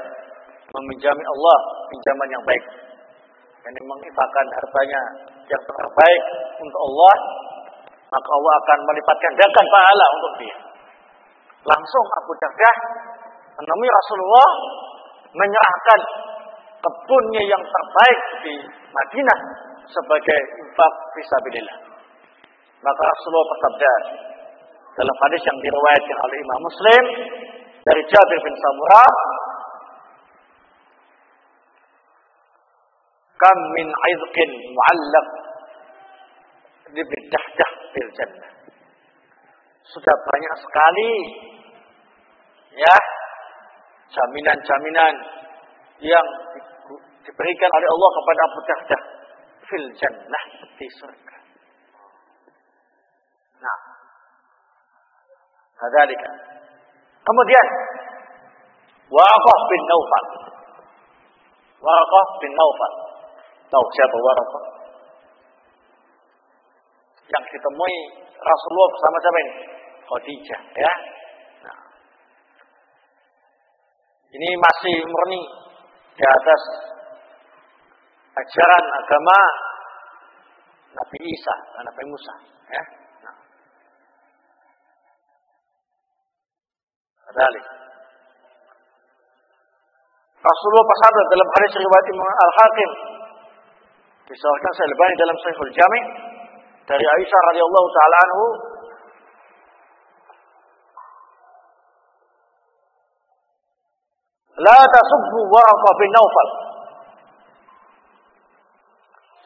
Speaker 1: meminjami Allah pinjaman yang baik, yang menginfakkan hartanya yang terbaik untuk Allah, maka Allah akan melipat gandakan pahala untuk dia. Langsung Abu Dahdah menemui Rasulullah, menyerahkan kebunnya yang terbaik di Madinah sebagai infak fisabilillah. Maka Rasulullah bersabda dalam hadis yang diriwayatkan oleh Imam Muslim dari Jabir bin Samurah, "Kam min 'idqin mu'allaq bidahdah fil jannah." Sudah banyak sekali ya jaminan-jaminan yang diberikan oleh Allah kepada Abu Dahdah fil jannah, di surga. Nah, hadzalika. Kemudian Waraqah bin Naufal. Waraqah bin Naufal. Tahu siapa Waraqah? Yang ditemui Rasulullah bersama siapa ini? Khadijah, ya. Nah, ini masih murni di atas ajaran agama Nabi Isa dan Nabi Musa, ya. Nah, Adalik. Rasulullah bersabda dalam hadis riwayat Imam Al-Hakim, disahihkan Al-Albani dalam Sahihul Jami' dari Aisyah radhiyallahu taala anhu, la tasubbu Waraqah bin Naufal.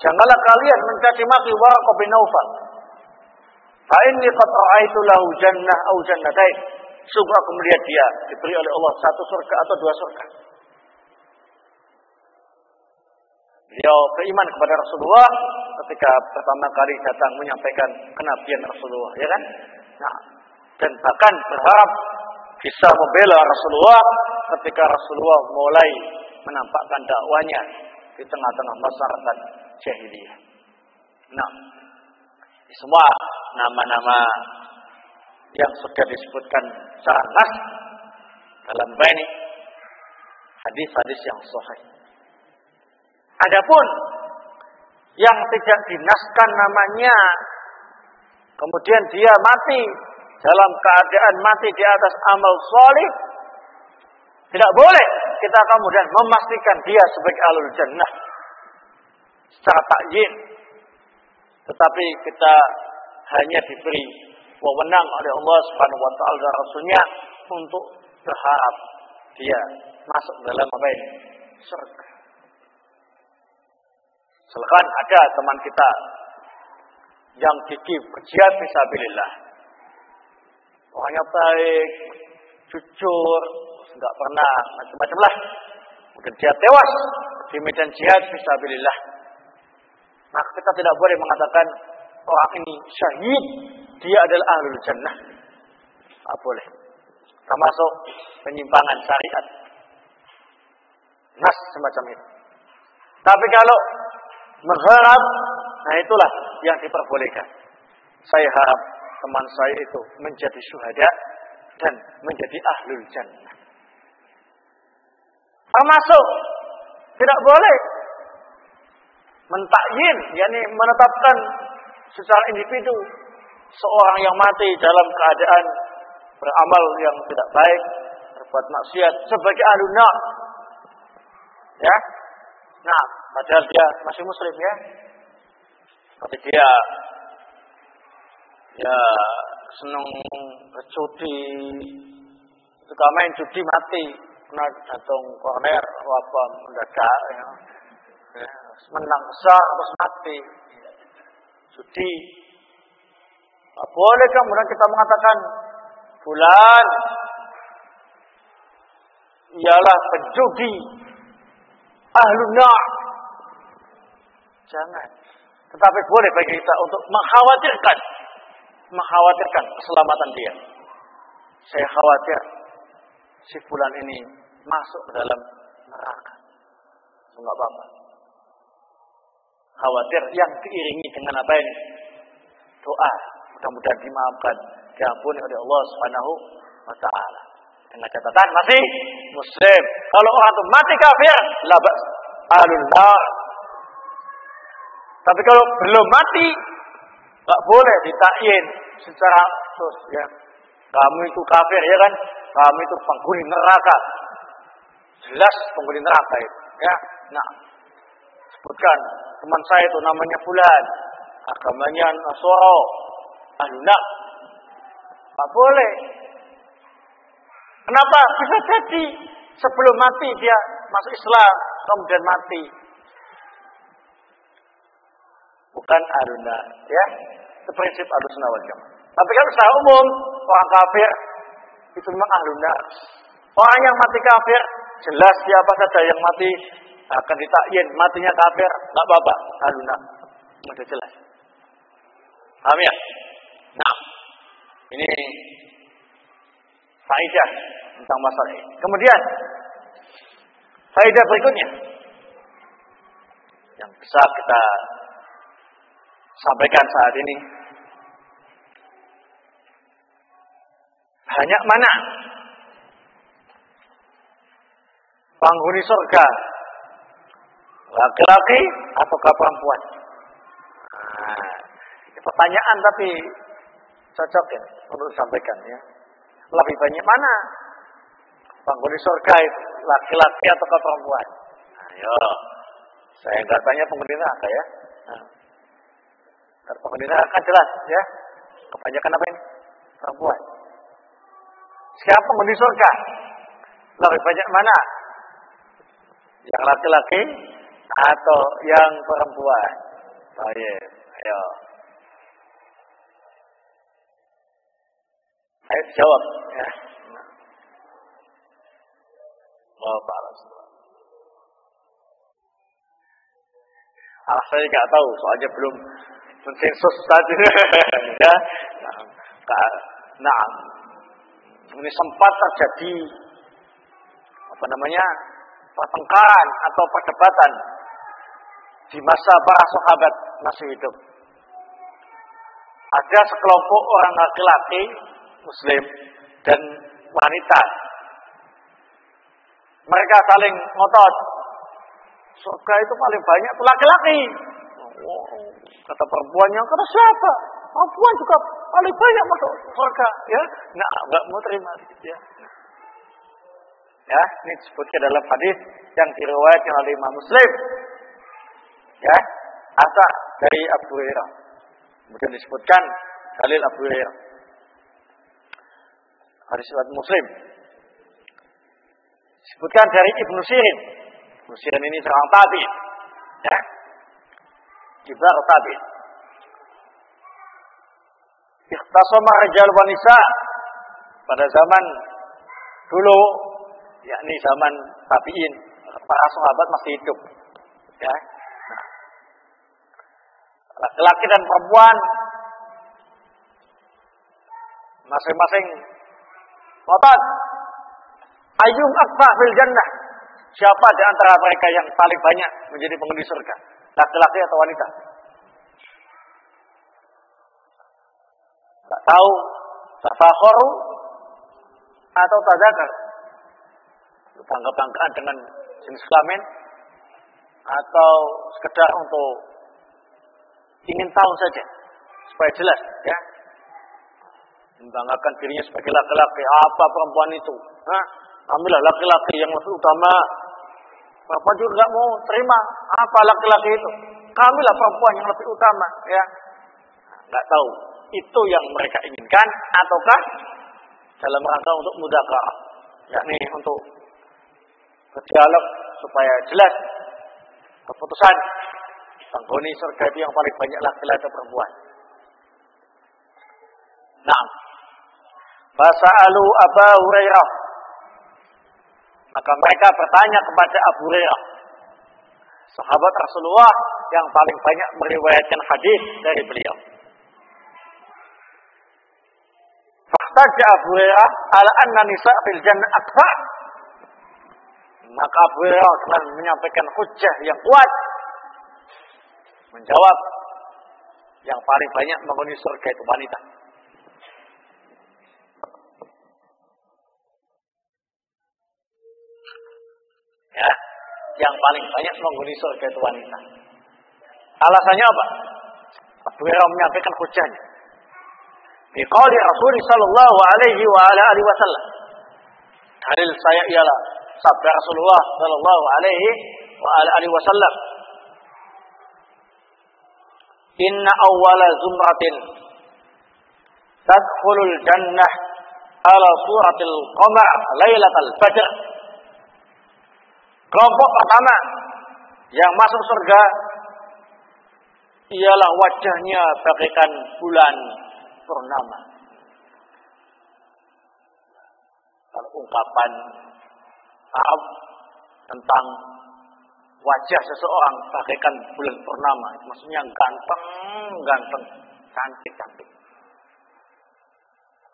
Speaker 1: Janganlah kalian mencaci maki Waraqah bin Naufal. Fa inni qad ra'aitu lahu jannah aw jannatain. Sungguh aku melihat dia diberi oleh Allah satu surga atau dua surga. Beliau beriman kepada Rasulullah ketika pertama kali datang menyampaikan kenabian Rasulullah, ya kan? Nah, dan bahkan berharap bisa membela Rasulullah ketika Rasulullah mulai menampakkan dakwanya di tengah-tengah masyarakat jahiliyah. Nah, semua nama-nama yang sudah disebutkan secara nas dalam banyak hadis-hadis yang sahih. Adapun yang tidak dinaskan namanya, kemudian dia mati dalam keadaan mati di atas amal salih, tidak boleh kita kemudian memastikan dia sebagai ahlul jannah secara takyin. Tetapi kita hanya diberi wewenang oleh Allah Subhanahu wa taala dan Rasulnya untuk berharap dia masuk dalam apa ini? Surga. Misalkan ada teman kita yang gigih berjihad fisabilillah. Orangnya baik, jujur, enggak pernah macam-macam lah. Kemudian dia tewas di medan jihad fisabilillah. Maka kita tidak boleh mengatakan orang ini syahid, dia adalah ahlul jannah. Tak boleh. Termasuk penyimpangan syariat. Nas semacam itu. Tapi kalau mengharap, nah itulah yang diperbolehkan. Saya harap teman saya itu menjadi syuhada dan menjadi ahlul jannah. Termasuk tidak boleh mentakyin, yakni menetapkan secara individu seorang yang mati dalam keadaan beramal yang tidak baik, berbuat maksiat sebagai ahlun nar. Ya. Nah, padahal dia masih muslim, ya. Tapi dia ya senang berjudi, suka main judi, mati kena jantung koroner apa mendadak, ya. Menang besar terus mati. Judi. Boleh kemudian kita mengatakan fulan ialah penjudi, ahlun nar. Jangan. Tetapi boleh bagi kita untuk mengkhawatirkan keselamatan dia. Saya khawatir si fulan ini masuk ke dalam neraka. Enggak apa-apa. Khawatir yang diiringi dengan apa ini? Doa. Mudah-mudahan dimaafkan, diampuni oleh Allah Subhanahu wa taala. Dengan catatan masih muslim. Kalau orang itu mati kafir, la bas ahlun nar. Tapi kalau belum mati, enggak boleh ditakyin secara khusus, ya. Kamu itu kafir, ya kan? Kamu itu penghuni neraka. Jelas penghuni neraka itu, ya. Nah, sebutkan teman saya itu namanya fulan, agamanya Nasoro, ahlun nar. Tak boleh. Kenapa? Bisa jadi sebelum mati dia masuk Islam, kemudian mati. Bukan ahlun nar, ya. Itu prinsip Ahlussunnah wal Jamaah. Tapi kan secara umum orang kafir itu memang ahlun nar. Orang yang mati kafir jelas siapa saja yang mati akan ditakyin matinya kafir, enggak apa-apa, ahlun nar. Sudah jelas. Paham ya? Nah, ini faedah tentang masalah ini. Kemudian faedah berikutnya yang bisa kita sampaikan saat ini, banyak mana penghuni surga, laki-laki ataukah perempuan? Nah, pertanyaan tapi cocok ya untuk disampaikan, ya. Lebih banyak mana penghuni surga itu, laki-laki ataukah perempuan? Ayo, saya nggak tanya penghuni neraka, ya. Nah, penghuni neraka jelas, ya. Kebanyakan apa ini? Perempuan. Siapa penghuni surga? Lebih banyak mana? Yang laki-laki atau yang perempuan? Ayo. Ayo jawab, ya. Oh, Pak Rasulullah. Saya nggak tahu, soalnya belum mensensus tadi. Ya. Nah, ini sempat terjadi pertengkaran atau perdebatan di masa para sahabat masih hidup. Ada sekelompok orang laki-laki Muslim dan wanita. Mereka saling ngotot. Surga itu paling banyak itu laki-laki. Kata perempuannya, kata siapa? Perempuan juga paling banyak masuk surga. Ya, nggak mau terima. Ya. Ya, ini disebutkan dalam hadis yang diriwayatkan oleh Imam Muslim. Ya, asal dari Abu Hurairah. Kemudian disebutkan dalil Abu Hurairah. Hadis riwayat Muslim. Disebutkan dari Ibnu Sirin. Ibnu Sirin ini seorang tabi'in. Ya. Kibar tabi'in. Ikhtasama rijal wa nisa pada zaman dulu, yakni zaman tabi'in, para sahabat masih hidup. Ya. Nah, laki-laki dan perempuan masing-masing ngotot. Ayyum akfa fil jannah. Siapa di antara mereka yang paling banyak menjadi penghuni surga? Laki-laki atau wanita? Tak tahu. Tafakhoru atau tadzakar. Bangga-banggaan dengan jenis kelamin atau sekedar untuk ingin tahu saja supaya jelas, ya. Membanggakan dirinya sebagai laki-laki. Apa perempuan itu? Ambillah laki-laki yang lebih utama. Perempuan juga nggak mau terima apa laki-laki itu. Kamilah perempuan yang lebih utama, ya. Nggak tahu itu yang mereka inginkan ataukah dalam rangka untuk mudzakarah, yakni untuk berdialog supaya jelas keputusan penghuni surga itu yang paling banyak laki-laki atau perempuan. Nah, fasa'alu Abu Hurairah. Maka mereka bertanya kepada Abu Hurairah, sahabat Rasulullah yang paling banyak meriwayatkan hadis dari beliau. Fahtaja Abu Hurairah ala anna nisa' fil jannah akthar. Maka Abu Hurairah telah menyampaikan hujjah yang kuat, menjawab yang paling banyak menghuni surga itu wanita. Ya, yang paling banyak menghuni surga itu wanita. Alasannya apa? Abu Hurairah menyampaikan hujjahnya. Biqauli Rasul sallallahu alaihi wa ala alihi wasallam. Dalil saya ialah sabda Rasulullah sallallahu alaihi wa ala alihi wasallam. Inna awwala zumratin tadkhulul jannah ala suratil qamar lailatal badr. Kelompok pertama yang masuk surga ialah wajahnya bagaikan bulan purnama. Kalau ungkapan Arab tentang wajah seseorang bagaikan bulan purnama, maksudnya ganteng, cantik.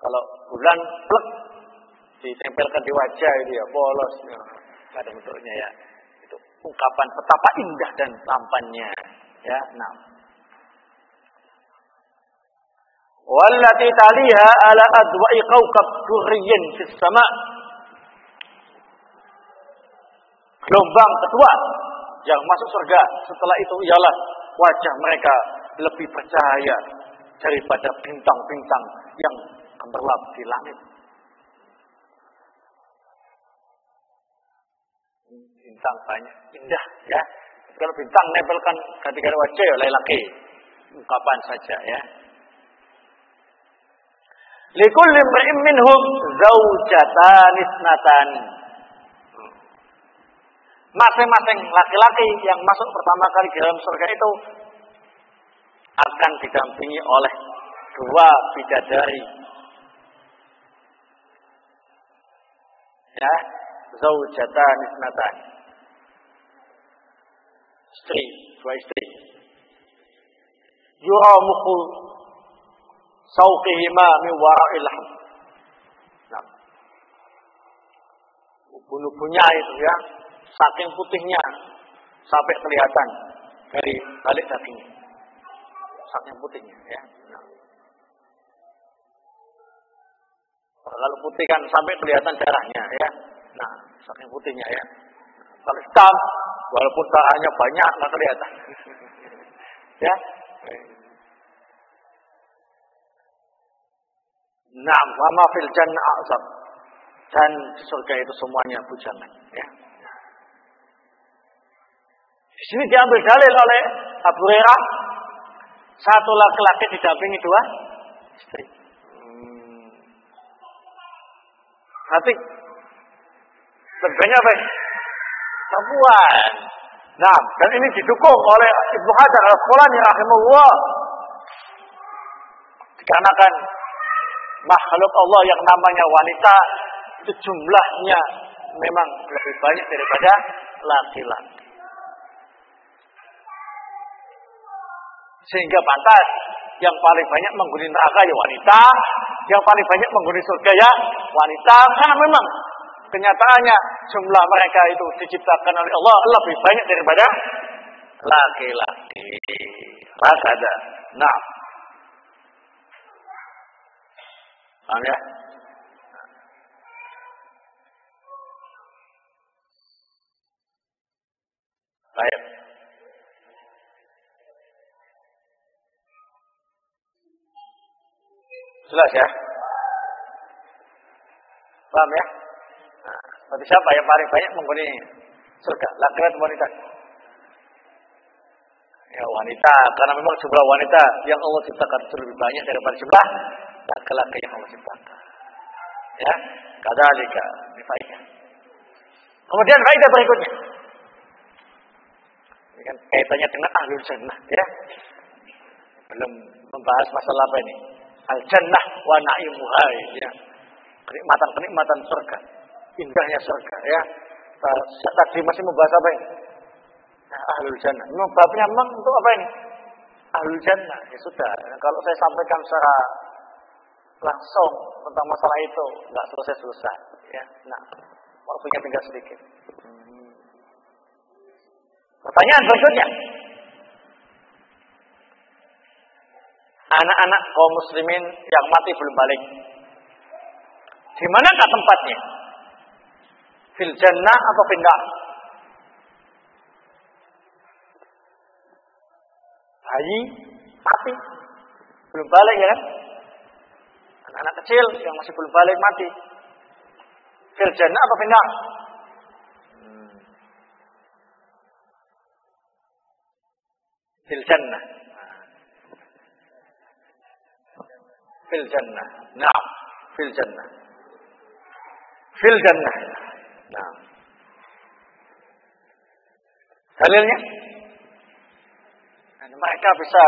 Speaker 1: Kalau bulan plek ditempelkan di wajah itu ya polos, pada bentuknya ya. Itu ungkapan betapa indah dan tampannya, ya. Nah, wallati taliha ala adwa'i kawkab durriyin fis sama'. Gelombang kedua yang masuk surga setelah itu ialah wajah mereka lebih bercahaya daripada bintang-bintang yang gemerlap di langit. Bintang banyak, indah, ya. Kalau bintang nempelkan ketika wajah ya laki, ungkapan saja, ya. Likulli imri'in minhum zaujatan isnatan. Masing-masing laki-laki yang masuk pertama kali di dalam surga itu akan didampingi oleh dua bidadari. Ya, zaujatan isnatan. Istri dua istri. Yura mukhu sauqihima min wara'il lahm. Nah, bulu-bulunya itu ya, saking putihnya sampai kelihatan dari balik dagingnya. Saking putihnya ya. Nah. Kalau putih kan sampai kelihatan darahnya ya. Nah, saking putihnya ya. Kalau hitam, walaupun darahnya banyak nggak kelihatan. Ya. Nah, wa fil jannah azab. Dan di surga itu semuanya bujangan ya. Di sini diambil dalil oleh Abu Hurairah, satu laki-laki didampingi dua istri. Hati lebihnya apa? Perempuan. Nah, dan ini didukung oleh Ibnu Hajar Al-Asqalani rahimahullah. Dikarenakan makhluk Allah yang namanya wanita itu jumlahnya memang lebih banyak daripada laki-laki. Sehingga pantas yang paling banyak menghuni neraka ya wanita, yang paling banyak menghuni surga ya wanita. Karena memang kenyataannya jumlah mereka itu diciptakan oleh Allah lebih banyak daripada laki-laki. Ada. Nah, paham ya? Baik. Jelas ya? Paham ya? Nah, berarti siapa yang paling banyak menghuni surga? Laki-laki atau wanita? Ya wanita, karena memang jumlah wanita yang Allah ciptakan lebih banyak daripada jumlah laki-laki yang Allah ciptakan. Ya, kadzalika faedah. Kemudian faedah berikutnya. Ini kan kaitannya dengan ahlul jannah, ya. Belum membahas masalah apa ini? Al-jannah wa na'imuha, ya. Kenikmatan surga, indahnya surga, ya. Tadi masih membahas apa ini? Nah, ahlul jannah. Memang babnya memang untuk apa ini? Ahlul jannah. Ya sudah. Kalau saya sampaikan secara langsung tentang masalah itu nggak selesai. Ya. Nah, waktunya tinggal sedikit. Pertanyaan berikutnya. Anak-anak kaum muslimin yang mati belum balik, di manakah tempatnya? Fil jannah atau finnar? Bayi mati belum balik ya kan? Anak-anak kecil yang masih belum balik mati. Fil jannah atau finnar? Fil jannah. Fil jannah. Naam, fil jannah. Fil jannah. Naam. Dalilnya? Mereka bisa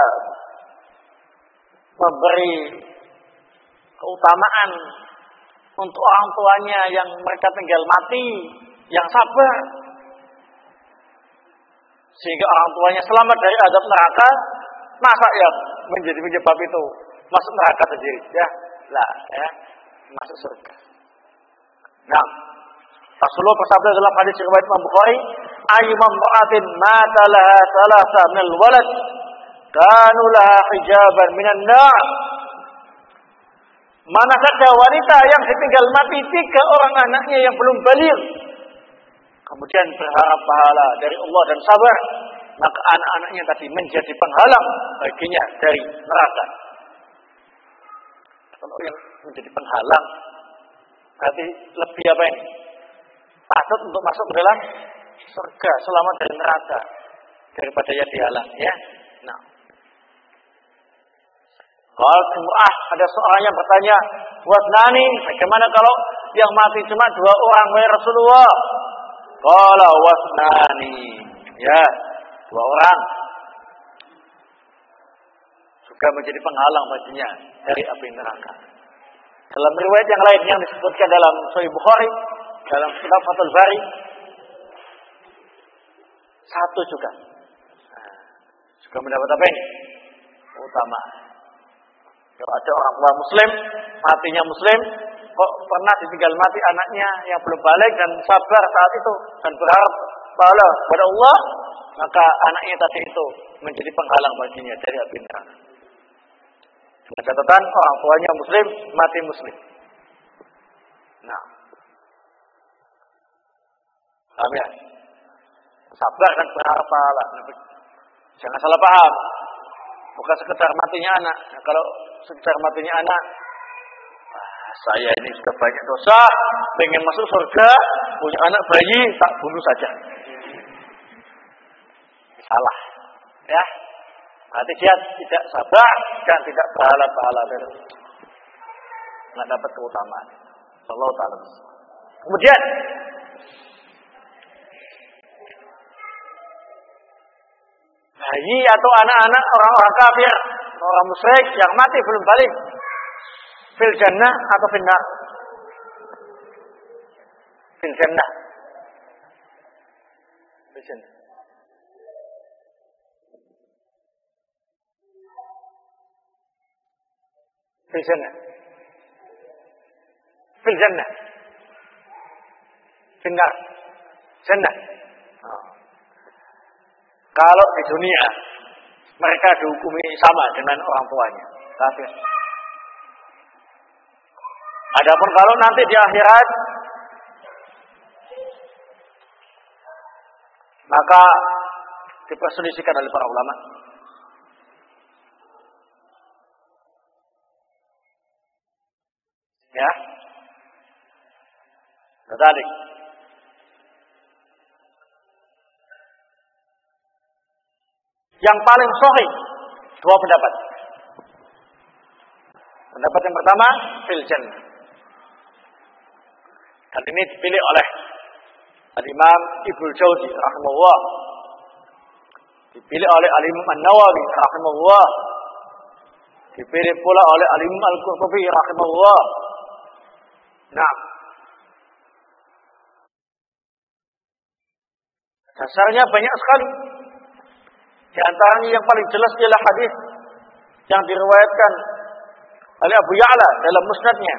Speaker 1: memberi keutamaan untuk orang tuanya yang mereka tinggal mati, yang sabar, sehingga orang tuanya selamat dari azab neraka. Masa ya menjadi penyebab itu masuk neraka sendiri, ya, lah, ya, masuk surga. Nah, Rasulullah bersabda dalam hadis riwayat Imam Bukhari, ayyumam ra'atin mata laha thalatha minal walad kanu laha hijaban minan nar. Mana saja wanita yang ditinggal mati 3 orang anaknya yang belum baligh, kemudian berharap pahala dari Allah dan sabar, maka anak-anaknya tadi menjadi penghalang baginya dari neraka. Kalau yang menjadi penghalang, berarti lebih apa ini? Patut untuk masuk ke dalam surga, selamat dari neraka, daripada yang dihalang, ya. Nah, kalau Jum'ah ada seorang yang bertanya, buat nani, bagaimana kalau yang mati cuma 2 orang, wahai Rasulullah? Qala wasnani, ya, 2 orang juga menjadi penghalang baginya dari api neraka. Dalam riwayat yang lain yang disebutkan dalam Sahih Bukhari, dalam kitab Fathul Bari, 1 juga. juga mendapat apa ini? Utama. Kalau ada orang tua muslim, matinya muslim, kok pernah ditinggal mati anaknya yang belum balik dan sabar saat itu dan berharap pahala kepada Allah, maka anaknya tadi itu menjadi penghalang baginya dari api neraka. Dengan catatan orang tuanya muslim, mati muslim. Nah, paham ya? Sabar dan berharap pahala. Jangan salah paham. Bukan sekedar matinya anak. Nah, kalau sekedar matinya anak, saya ini sudah banyak dosa, pengen masuk surga, punya anak bayi, tak bunuh saja. Salah. Ya. Berarti dia tidak sabar dan tidak berhala-berhala terus. Nggak dapat keutamaan. Allah Ta'ala. Kemudian bayi atau anak-anak orang-orang kafir, orang musyrik yang mati belum balik, fil jannah atau fil nar? Fil jannah. Fil jannah. Fil jannah. Fil jannah. Fil nar. Jannah. Kalau di dunia mereka dihukumi sama dengan orang tuanya, kafir. Adapun kalau nanti di akhirat, maka diperselisihkan oleh para ulama. Ya, tadi. Yang paling sahih dua pendapat. Pendapat yang pertama fil jannah. Dan ini dipilih oleh Al-Imam Ibnul Jauzi rahimahullah. Dipilih oleh Al-Imam An-Nawawi rahimahullah. Dipilih pula oleh Al-Imam Al-Qurtubi rahimahullah. Nah, dasarnya banyak sekali. Di antaranya yang paling jelas ialah hadis yang diriwayatkan oleh Abu Ya'la dalam musnadnya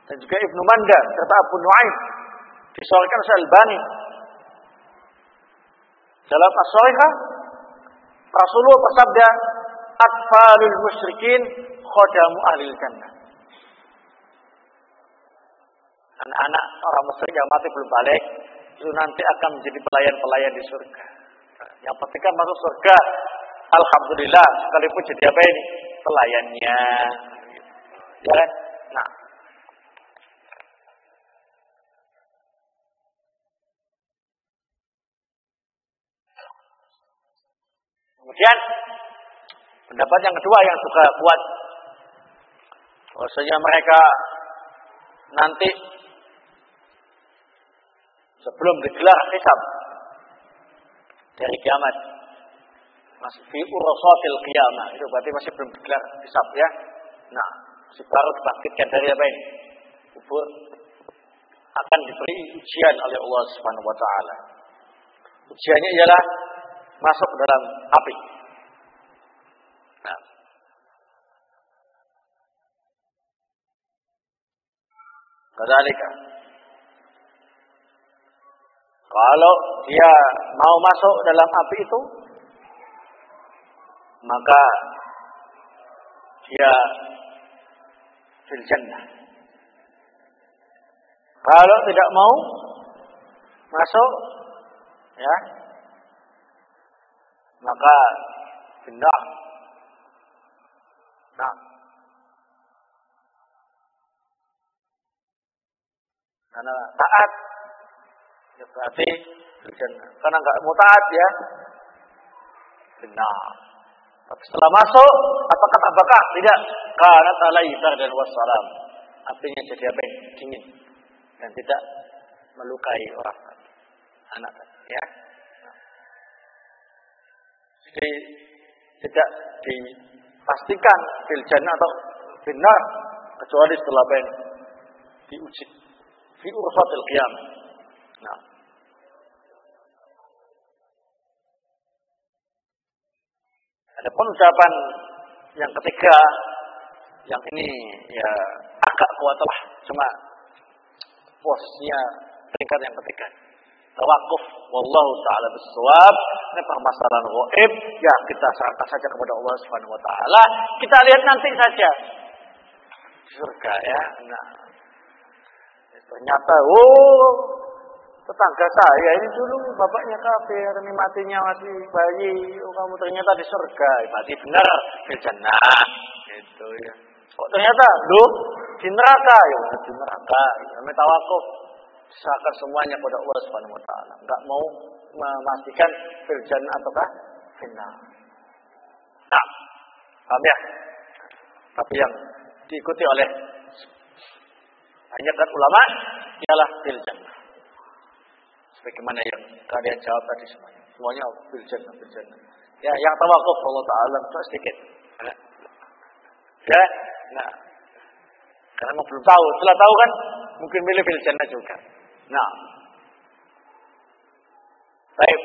Speaker 1: dan juga Ibnu Manda serta Abu Nu'aim disahihkan oleh Al-Albani dalam As-Shahihah. Rasulullah bersabda, "Atfalul musyrikin khadamu ahlil jannah." Anak-anak orang musyrik yang mati belum balik itu nanti akan menjadi pelayan-pelayan di surga. Yang penting kan masuk surga, alhamdulillah, sekalipun jadi apa ini? Pelayannya. Ya kan? Nah. Kemudian pendapat yang kedua yang juga kuat, bahwasanya mereka nanti sebelum digelar hisab dari kiamat, masih fi urasatil qiyamah, itu berarti masih belum digelar hisab ya. Nah, masih baru dibangkitkan dari apa ini? Kubur, akan diberi ujian oleh Allah Subhanahu wa taala. Ujiannya ialah masuk ke dalam api. Nah, kadzalika kalau dia mau masuk dalam api itu, maka dia fil jannah. Kalau tidak mau masuk, ya, maka benar. Nah, karena taat, ya berarti jannah. Karena nggak mau taat ya, benar. Tapi setelah masuk, apa kata bakar? Tidak. Karena talaitar dan wassalam. Apinya jadi apa? Dingin dan tidak melukai orang, anak, ya. Jadi tidak dipastikan fil jannah atau benar kecuali setelah apa? Diuji fi urfatil qiyamah. Nah, Adapun ucapan yang ketiga, yang ini ya agak kuat lah, cuma posisinya peringkat yang ketiga. Tawakuf, wallahu taala bissawab. Ini permasalahan gaib, ya kita serahkan saja kepada Allah Subhanahu wa taala. Kita lihat nanti saja. Surga ya. Nah, ternyata tetangga saya ini dulu bapaknya kafir, ini matinya masih bayi. Kamu ternyata di surga, berarti benar di jannah. Gitu ya. Kok ternyata di neraka ya, di neraka. Namanya tawakuf. Serahkan semuanya kepada Allah Subhanahu wa taala. Enggak mau memastikan fil jannah ataukah final. Nah, paham ya? Tapi yang diikuti oleh banyak ulama ialah fil jannah. Sebagaimana yang kalian jawab tadi semuanya fil jannah, fil jannah. Ya, yang tawakuf Allah taala itu sedikit. Ya, nah, karena belum tahu, setelah tahu kan mungkin milih fil jannah juga. Nah, baik.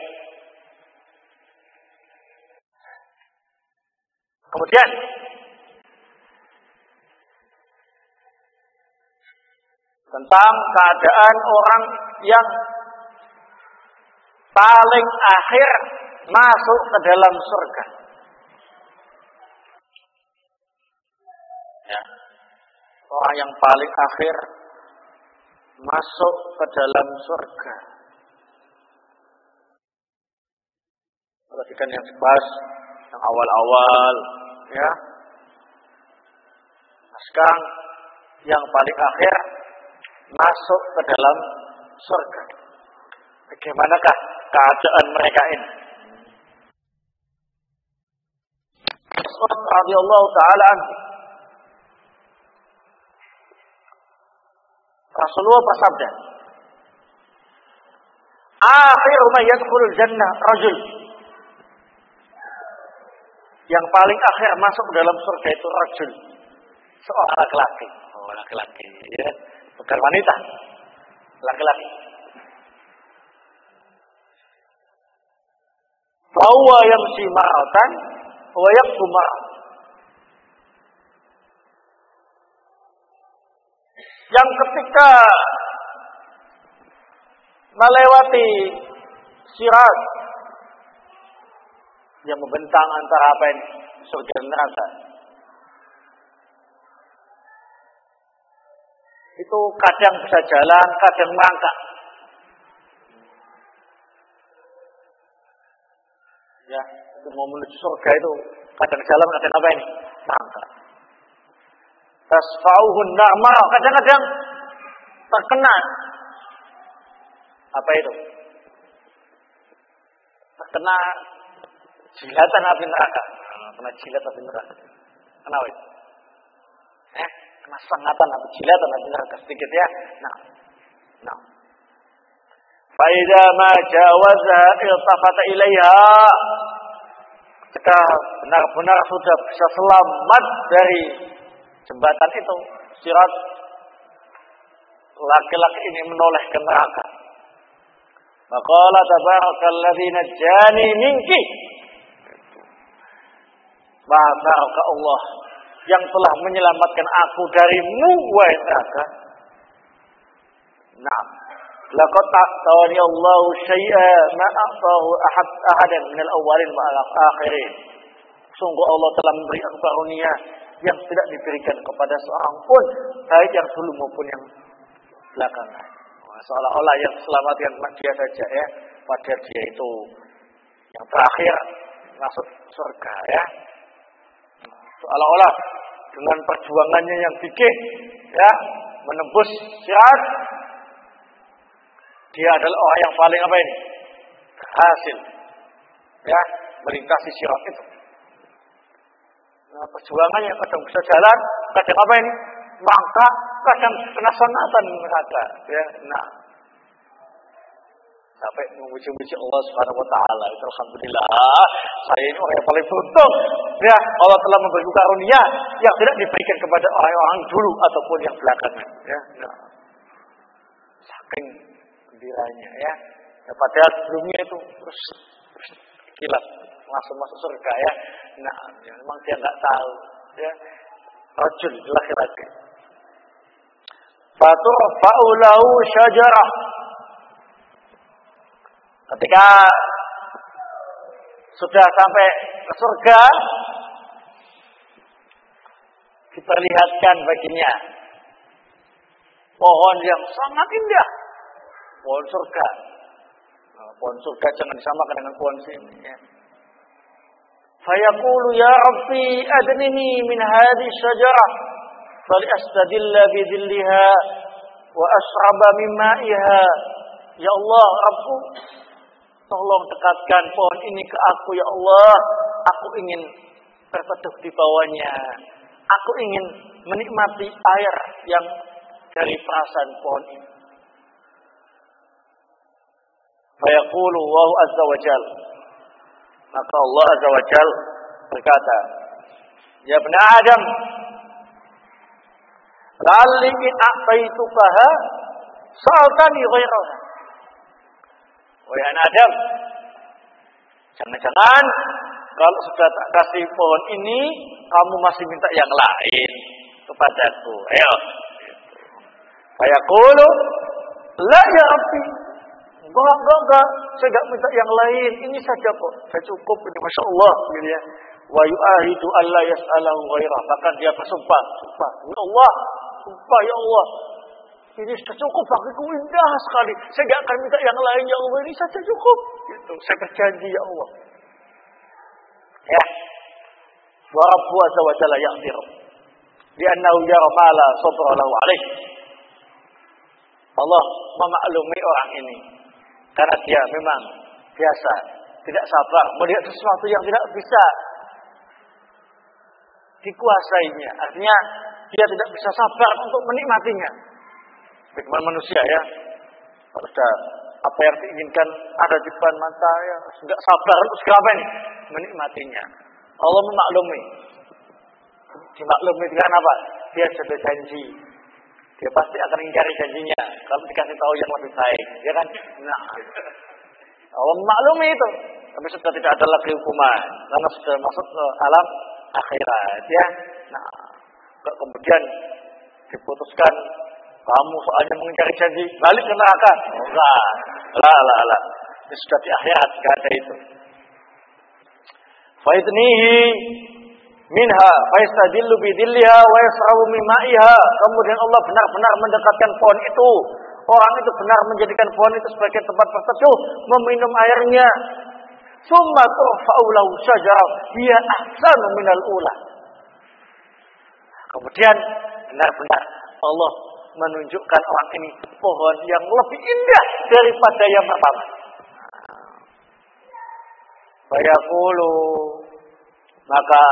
Speaker 1: Kemudian tentang keadaan orang yang paling akhir masuk ke dalam surga. Ya. Orang yang paling akhir masuk ke dalam surga. Perhatikan yang dibahas yang awal-awal, ya. Nah, sekarang yang paling akhir masuk ke dalam surga. Bagaimanakah keadaan mereka ini? Mas'ud radhiyallahu taala anhu, Rasulullah bersabda, "Akhiru ma yadkhulul jannah rajul." Yang paling akhir masuk ke dalam surga itu rajul, seorang laki-laki. Oh, laki-laki, ya. Bukan wanita. Laki-laki. Fa huwa yamshi maratan wa yaqtu maratan. Yang ketika melewati sirat yang membentang antara apa ini? Surga dan neraka. Itu kadang bisa jalan, kadang merangkak. Ya, itu mau menuju surga itu kadang jalan, kadang apa ini? Merangkak. Tasfa'uhun na'mar, kadang-kadang terkena apa itu? Terkena jilatan api neraka. Kena jilat api neraka. Kenapa itu? Kena sengatan api jilatan api neraka sedikit ya. Nah. Faida ma jawaza iltafata ilaiha. Jika benar-benar sudah bisa selamat dari jembatan itu, sirat, laki-laki ini menoleh ke neraka. Maqala tabarakalladzi najjani minki. Baraka Allah yang telah menyelamatkan aku darimu, wahai neraka. Nah, laqad ta'tani Allah syai'a ma a'tahu ahadan minal awwalin ma'al akhirin. Sungguh Allah telah memberi aku karunia yang tidak diberikan kepada seorang pun, baik yang dulu maupun yang belakangan. Seolah-olah yang selamatkan dia saja ya, padahal dia itu yang terakhir masuk surga ya. Seolah-olah dengan perjuangannya yang gigih ya, menembus sirat, dia adalah orang yang paling apa ini? Berhasil ya, melintasi sirat itu. Nah, perjuangannya kadang bisa jalan, kadang apa ini? Mangkak, kadang kena sengatan neraka. Ya, nah, sampai memuji-muji Allah Subhanahu Wa Taala. Itu alhamdulillah, saya ini orang yang paling beruntung. Ya, Allah telah memberi karunia yang tidak diberikan kepada orang-orang dulu ataupun yang belakangan. Ya, nah, saking gembiranya ya. Padahal sebelumnya itu terus kilat langsung masuk surga ya. Nah, memang dia nggak tahu ya. Rajul laki-laki. Faturfa'u lahu syajarah. Ketika sudah sampai ke surga, diperlihatkan baginya pohon yang sangat indah, pohon surga. Pohon surga jangan disamakan dengan pohon sini ya. Fayaqulu ya Rabbi adnini min hadhihi syajarah faliastadilla bidilliha wa ashraba min ma'iha. Ya Allah, Rabbku, tolong dekatkan pohon ini ke aku ya Allah. Aku ingin berteduh di bawahnya. Aku ingin menikmati air yang dari perasaan pohon ini. Fayaqulu Allahu azza wa jal. Maka Allah azza wa jal berkata, ya bani Adam, la'alli in a'taitukaha sa'altani ghairaha. Wahai anak Adam, jangan-jangan kalau sudah tak kasih pohon ini, kamu masih minta yang lain kepadaku. Ayo. Fayaqulu la ya Rabbi. Enggak. Saya enggak minta yang lain. Ini saja kok. Saya cukup ini, Masya Allah. Gitu ya. Wa yu'ahidu alla yas'alahu ghairah. Bahkan dia bersumpah. Ya Allah. Sumpah ya Allah. Ini sudah cukup bagiku, indah sekali. Saya enggak akan minta yang lain ya Allah. Ini saja cukup. Gitu. Saya berjanji ya Allah. Ya. Wa Rabbu azza wa jalla yaqdir. Li'annahu yara ma la sabra lahu alaih. Allah memaklumi orang ini. Karena dia memang biasa, tidak sabar melihat sesuatu yang tidak bisa dikuasainya. Artinya dia tidak bisa sabar untuk menikmatinya. Bagaimana manusia ya, kalau sudah apa yang diinginkan ada di depan mata ya, tidak sabar untuk segala menikmatinya. Allah memaklumi. Dimaklumi dengan apa? Dia sudah janji. Dia pasti akan ingkari janjinya kalau dikasih tahu yang lebih baik, ya kan? Nah, Allah memaklumi itu, tapi sudah tidak ada lagi hukuman karena sudah masuk ke alam akhirat, ya. Nah, kemudian diputuskan kamu soalnya mengingkari janji, balik ke neraka. Oh, enggak, lah. Ini sudah di akhirat, enggak ada itu. Faidnihi minha faistadillu bidilliha wa yasrabu min ma'iha. Kemudian Allah benar-benar mendekatkan pohon itu. Orang itu benar menjadikan pohon itu sebagai tempat berteduh, meminum airnya. Summa turfa'u lahu syajarah hiya ahsanu minal ula. Kemudian benar-benar Allah menunjukkan orang ini pohon yang lebih indah daripada yang pertama. Fayaqulu, maka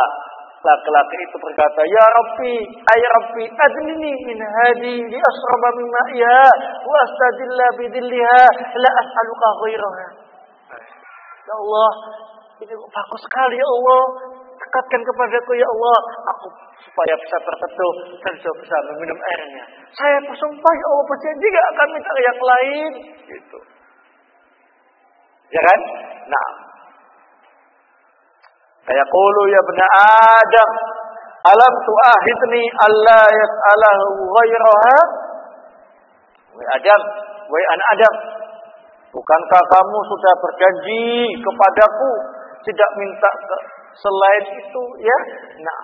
Speaker 1: laki-laki itu berkata, ya Rabbi, ay Rabbi, adnini min hadi li asraba min ma'iha wa astadilla bidilliha la as'aluka ghairaha. Ya Allah, ini bagus sekali ya Allah. Dekatkan kepadaku ya Allah, aku supaya bisa berteduh dan bisa meminum airnya. Saya bersumpah ya Allah, berjanji gak akan minta yang lain. Gitu. Ya kan? Nah, fayaqulu ya bani Adam, alam tu'ahidni alla yas'alahu ghairaha? Wahai Adam, wahai anak Adam, bukankah kamu sudah berjanji kepadaku tidak minta selain itu, ya? Nah,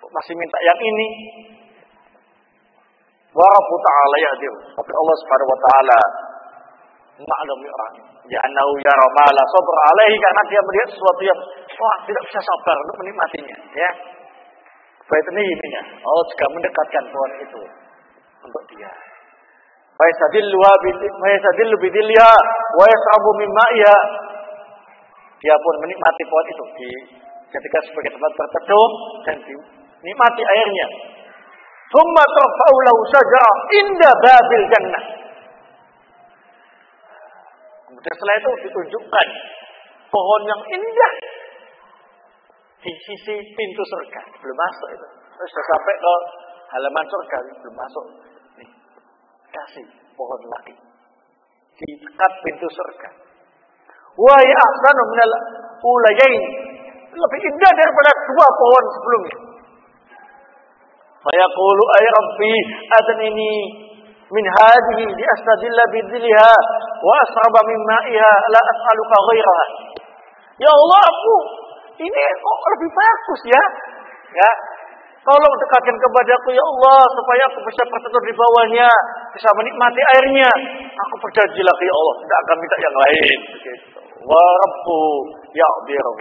Speaker 1: masih minta yang ini. Wa Rabbu ta'ala yahdir. Tapi Allah Subhanahu wa taala maklumi orang. Ya annahu yara ma la sabra alaihi, karena dia melihat sesuatu yang tidak bisa sabar untuk menikmatinya, ya. Baik ini ya. Allah juga mendekatkan pohon itu untuk dia. Faisadillu bidilliha wa yasrabu min ma'iha. Dia pun menikmati pohon itu, dijadikan sebagai tempat berteduh dan dinikmati airnya. Tsumma tarfa'u lahu syajarah inda babil jannah. Kemudian setelah itu ditunjukkan pohon yang indah di sisi pintu surga. Belum masuk itu. Terus sudah sampai ke halaman surga, belum masuk. Nih, kasih pohon lagi di dekat pintu surga. Wa ya ahsanu minal ulayain, lebih indah daripada dua pohon sebelumnya. Fayaqulu ay rabbi adnini min hadhihi li astadilla bidhilha wa asraba min ma'iha la as'aluka ghairaha. Ya Allah, aku ini kok lebih bagus ya. Ya. Tolong dekatkan kepadaku ya Allah supaya aku bisa berteduh di bawahnya, bisa menikmati airnya. Aku berjanji lagi ya Allah, tidak akan minta yang lain. Begitu. Wa rabbu ya'biru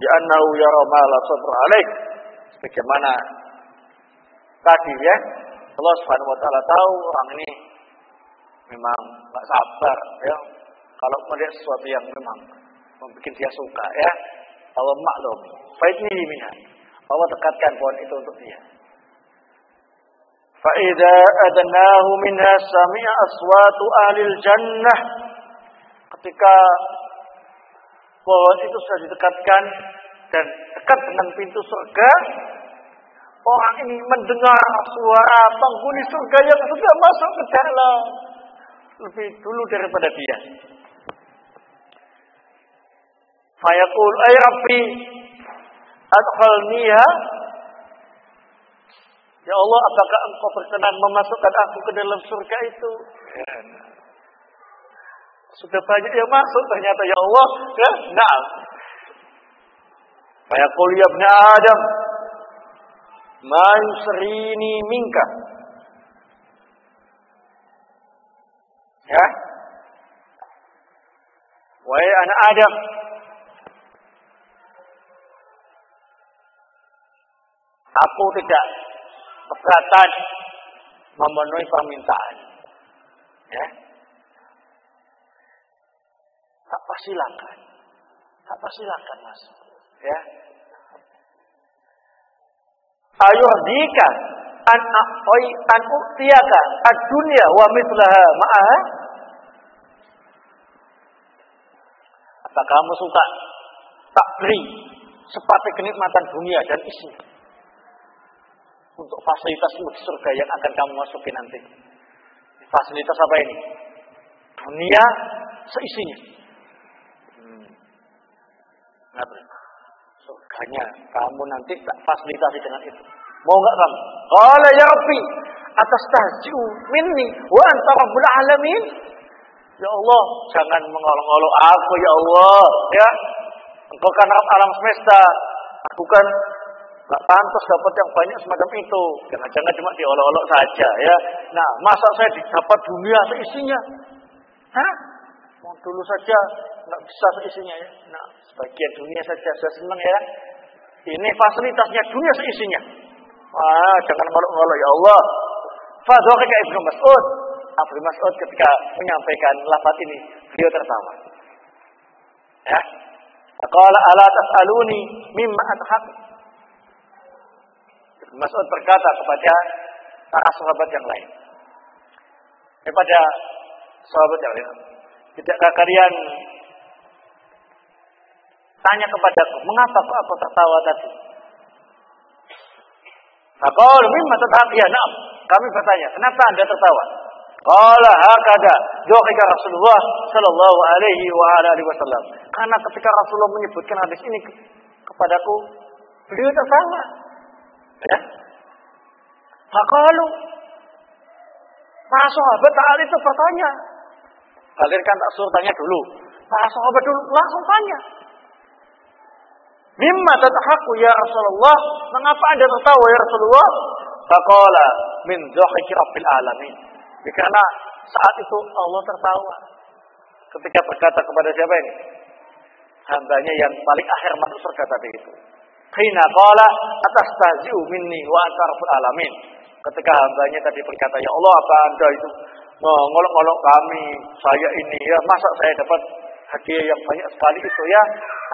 Speaker 1: bi annahu yara ma la sabra alaih. Bagaimana tadi ya, Allah Subhanahu wa taala tahu orang ini memang enggak sabar ya. Kalau melihat sesuatu yang memang membuat dia suka ya, Allah maklum. Faidni minha. Allah dekatkan pohon itu untuk dia. Fa idza adnahu minha sami'a aswatu ahlil jannah. Ketika pohon itu sudah didekatkan dan dekat dengan pintu surga, orang ini mendengar suara penghuni surga yang sudah masuk ke dalam lebih dulu daripada dia. Fayaqul ay rabbi adkhalniha. Ya Allah, apakah engkau berkenan memasukkan aku ke dalam surga itu? Ya, nah. Sudah banyak yang masuk ternyata ya Allah. Ya, nah. Fayaqul ya ibn Adam ma yusrini minka. Ya. Wahai anak Adam, aku tidak keberatan memenuhi permintaan. Ya. Apa silakan. Apa silakan masuk. Ya. Ayuhdika an u'tiyaka ad-dunya wa mithlaha ma'aha. Apa kamu suka tak beri seperti kenikmatan dunia dan isinya untuk fasilitas di surga yang akan kamu masuki nanti? Fasilitas apa ini? Dunia seisinya. Surganya kamu nanti tak fasilitasi dengan itu. Mau enggak kamu? Qala ya Rabbi atastahzi'u minni wa anta rabbul alamin. Ya Allah, jangan mengolok-olok aku ya Allah, ya. Engkau kan Rabb alam semesta. Aku kan enggak pantas dapat yang banyak semacam itu. Jangan-jangan cuma diolok-olok saja, ya. Nah, masa saya dapat dunia seisinya? Hah? Mau dulu saja enggak bisa seisinya ya. Nah, sebagian dunia saja sudah senang ya. Ini fasilitasnya dunia seisinya. Jangan ngolok-ngolok ya Allah. Fadhaka Ibnu Mas'ud. Ibnu Mas'ud ketika menyampaikan lafaz ini, beliau tertawa. Ya. Qala ala tas'aluni mimma adhaq. Ibnu Mas'ud berkata kepada para sahabat yang lain. Kepada sahabat yang lain. Tidakkah kalian tanya kepadaku, mengapa kok aku tertawa tadi? Faqala mimma tadhaq ya na'am. Kami bertanya, kenapa Anda tertawa? Qala hakada dzakara Rasulullah sallallahu alaihi wa alihi wasallam. Karena ketika Rasulullah menyebutkan hadis ini kepadaku, beliau tertawa. Ya. Faqalu. Para sahabat saat itu bertanya. Kalian kan tak suruh tanya dulu. Para sahabat dulu langsung tanya. Mimma tadhaku ya Rasulullah? Mengapa Anda tertawa ya Rasulullah? Faqala min dhahiki rabbil alamin. Karena saat itu Allah tertawa ketika berkata kepada siapa ini? Hambanya yang paling akhir masuk surga tadi itu. Hina qala atastahzi'u minni wa anta rabbul alamin. Ketika hambanya tadi berkata, ya Allah, apa Anda itu ngolok-ngolok kami, saya ini ya, masa saya dapat hadiah yang banyak sekali itu ya?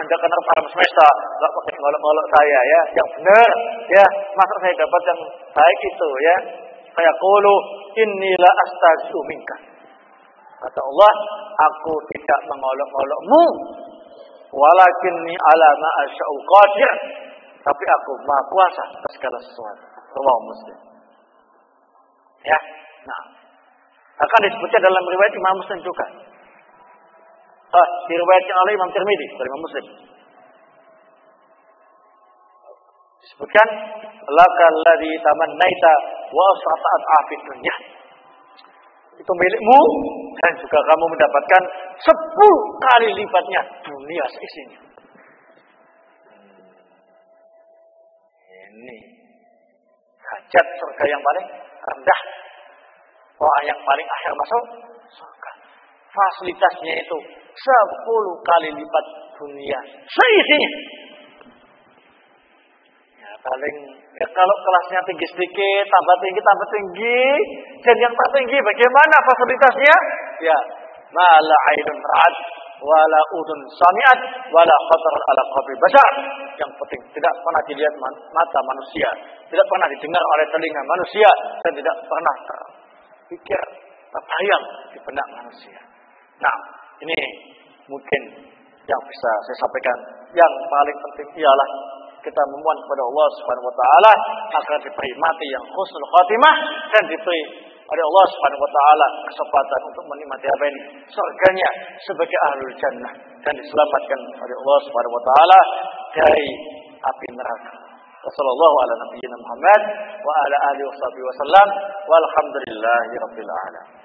Speaker 1: Anda kan Rabb alam semesta, enggak pakai ngolok-ngolok saya ya, yang benar ya, masa saya dapat yang baik itu ya? Saya qulu inni la astahzi'u minka. Kata Allah, aku tidak mengolok-olokmu, walakinni ala ma asya'u qadir. Tapi aku Maha Kuasa atas segala sesuatu. Riwayat Muslim. Ya, nah, akan disebutkan dalam riwayat Imam Muslim juga. Diriwayatkan oleh Imam Tirmidzi dari Imam Muslim. Disebutkan lakal ladzi tamannaita wa asra'at afid dunya. Itu milikmu dan juga kamu mendapatkan 10 kali lipatnya dunia seisinya. Ini hajat surga yang paling rendah. Orang yang paling akhir masuk surga. Fasilitasnya itu 10 kali lipat dunia seisinya. Ya paling kalau kelasnya tinggi sedikit, tambah tinggi, dan yang tertinggi bagaimana fasilitasnya? Ya, mala ainun ra'at, wala udun sami'at, wala khatar ala qalbi bashar. Yang penting tidak pernah dilihat mata manusia, tidak pernah didengar oleh telinga manusia, dan tidak pernah terpikir, terbayang di benak manusia. Nah, ini mungkin yang bisa saya sampaikan. Yang paling penting ialah kita memohon kepada Allah Subhanahu wa taala agar diberi mati yang husnul khatimah dan diberi oleh Allah Subhanahu wa taala kesempatan untuk menikmati apa ini surganya sebagai ahlul jannah dan diselamatkan oleh Allah Subhanahu wa taala dari api neraka. Wassallallahu ala nabiyyina Muhammad wa ala alihi wasallam walhamdulillahirabbil alamin.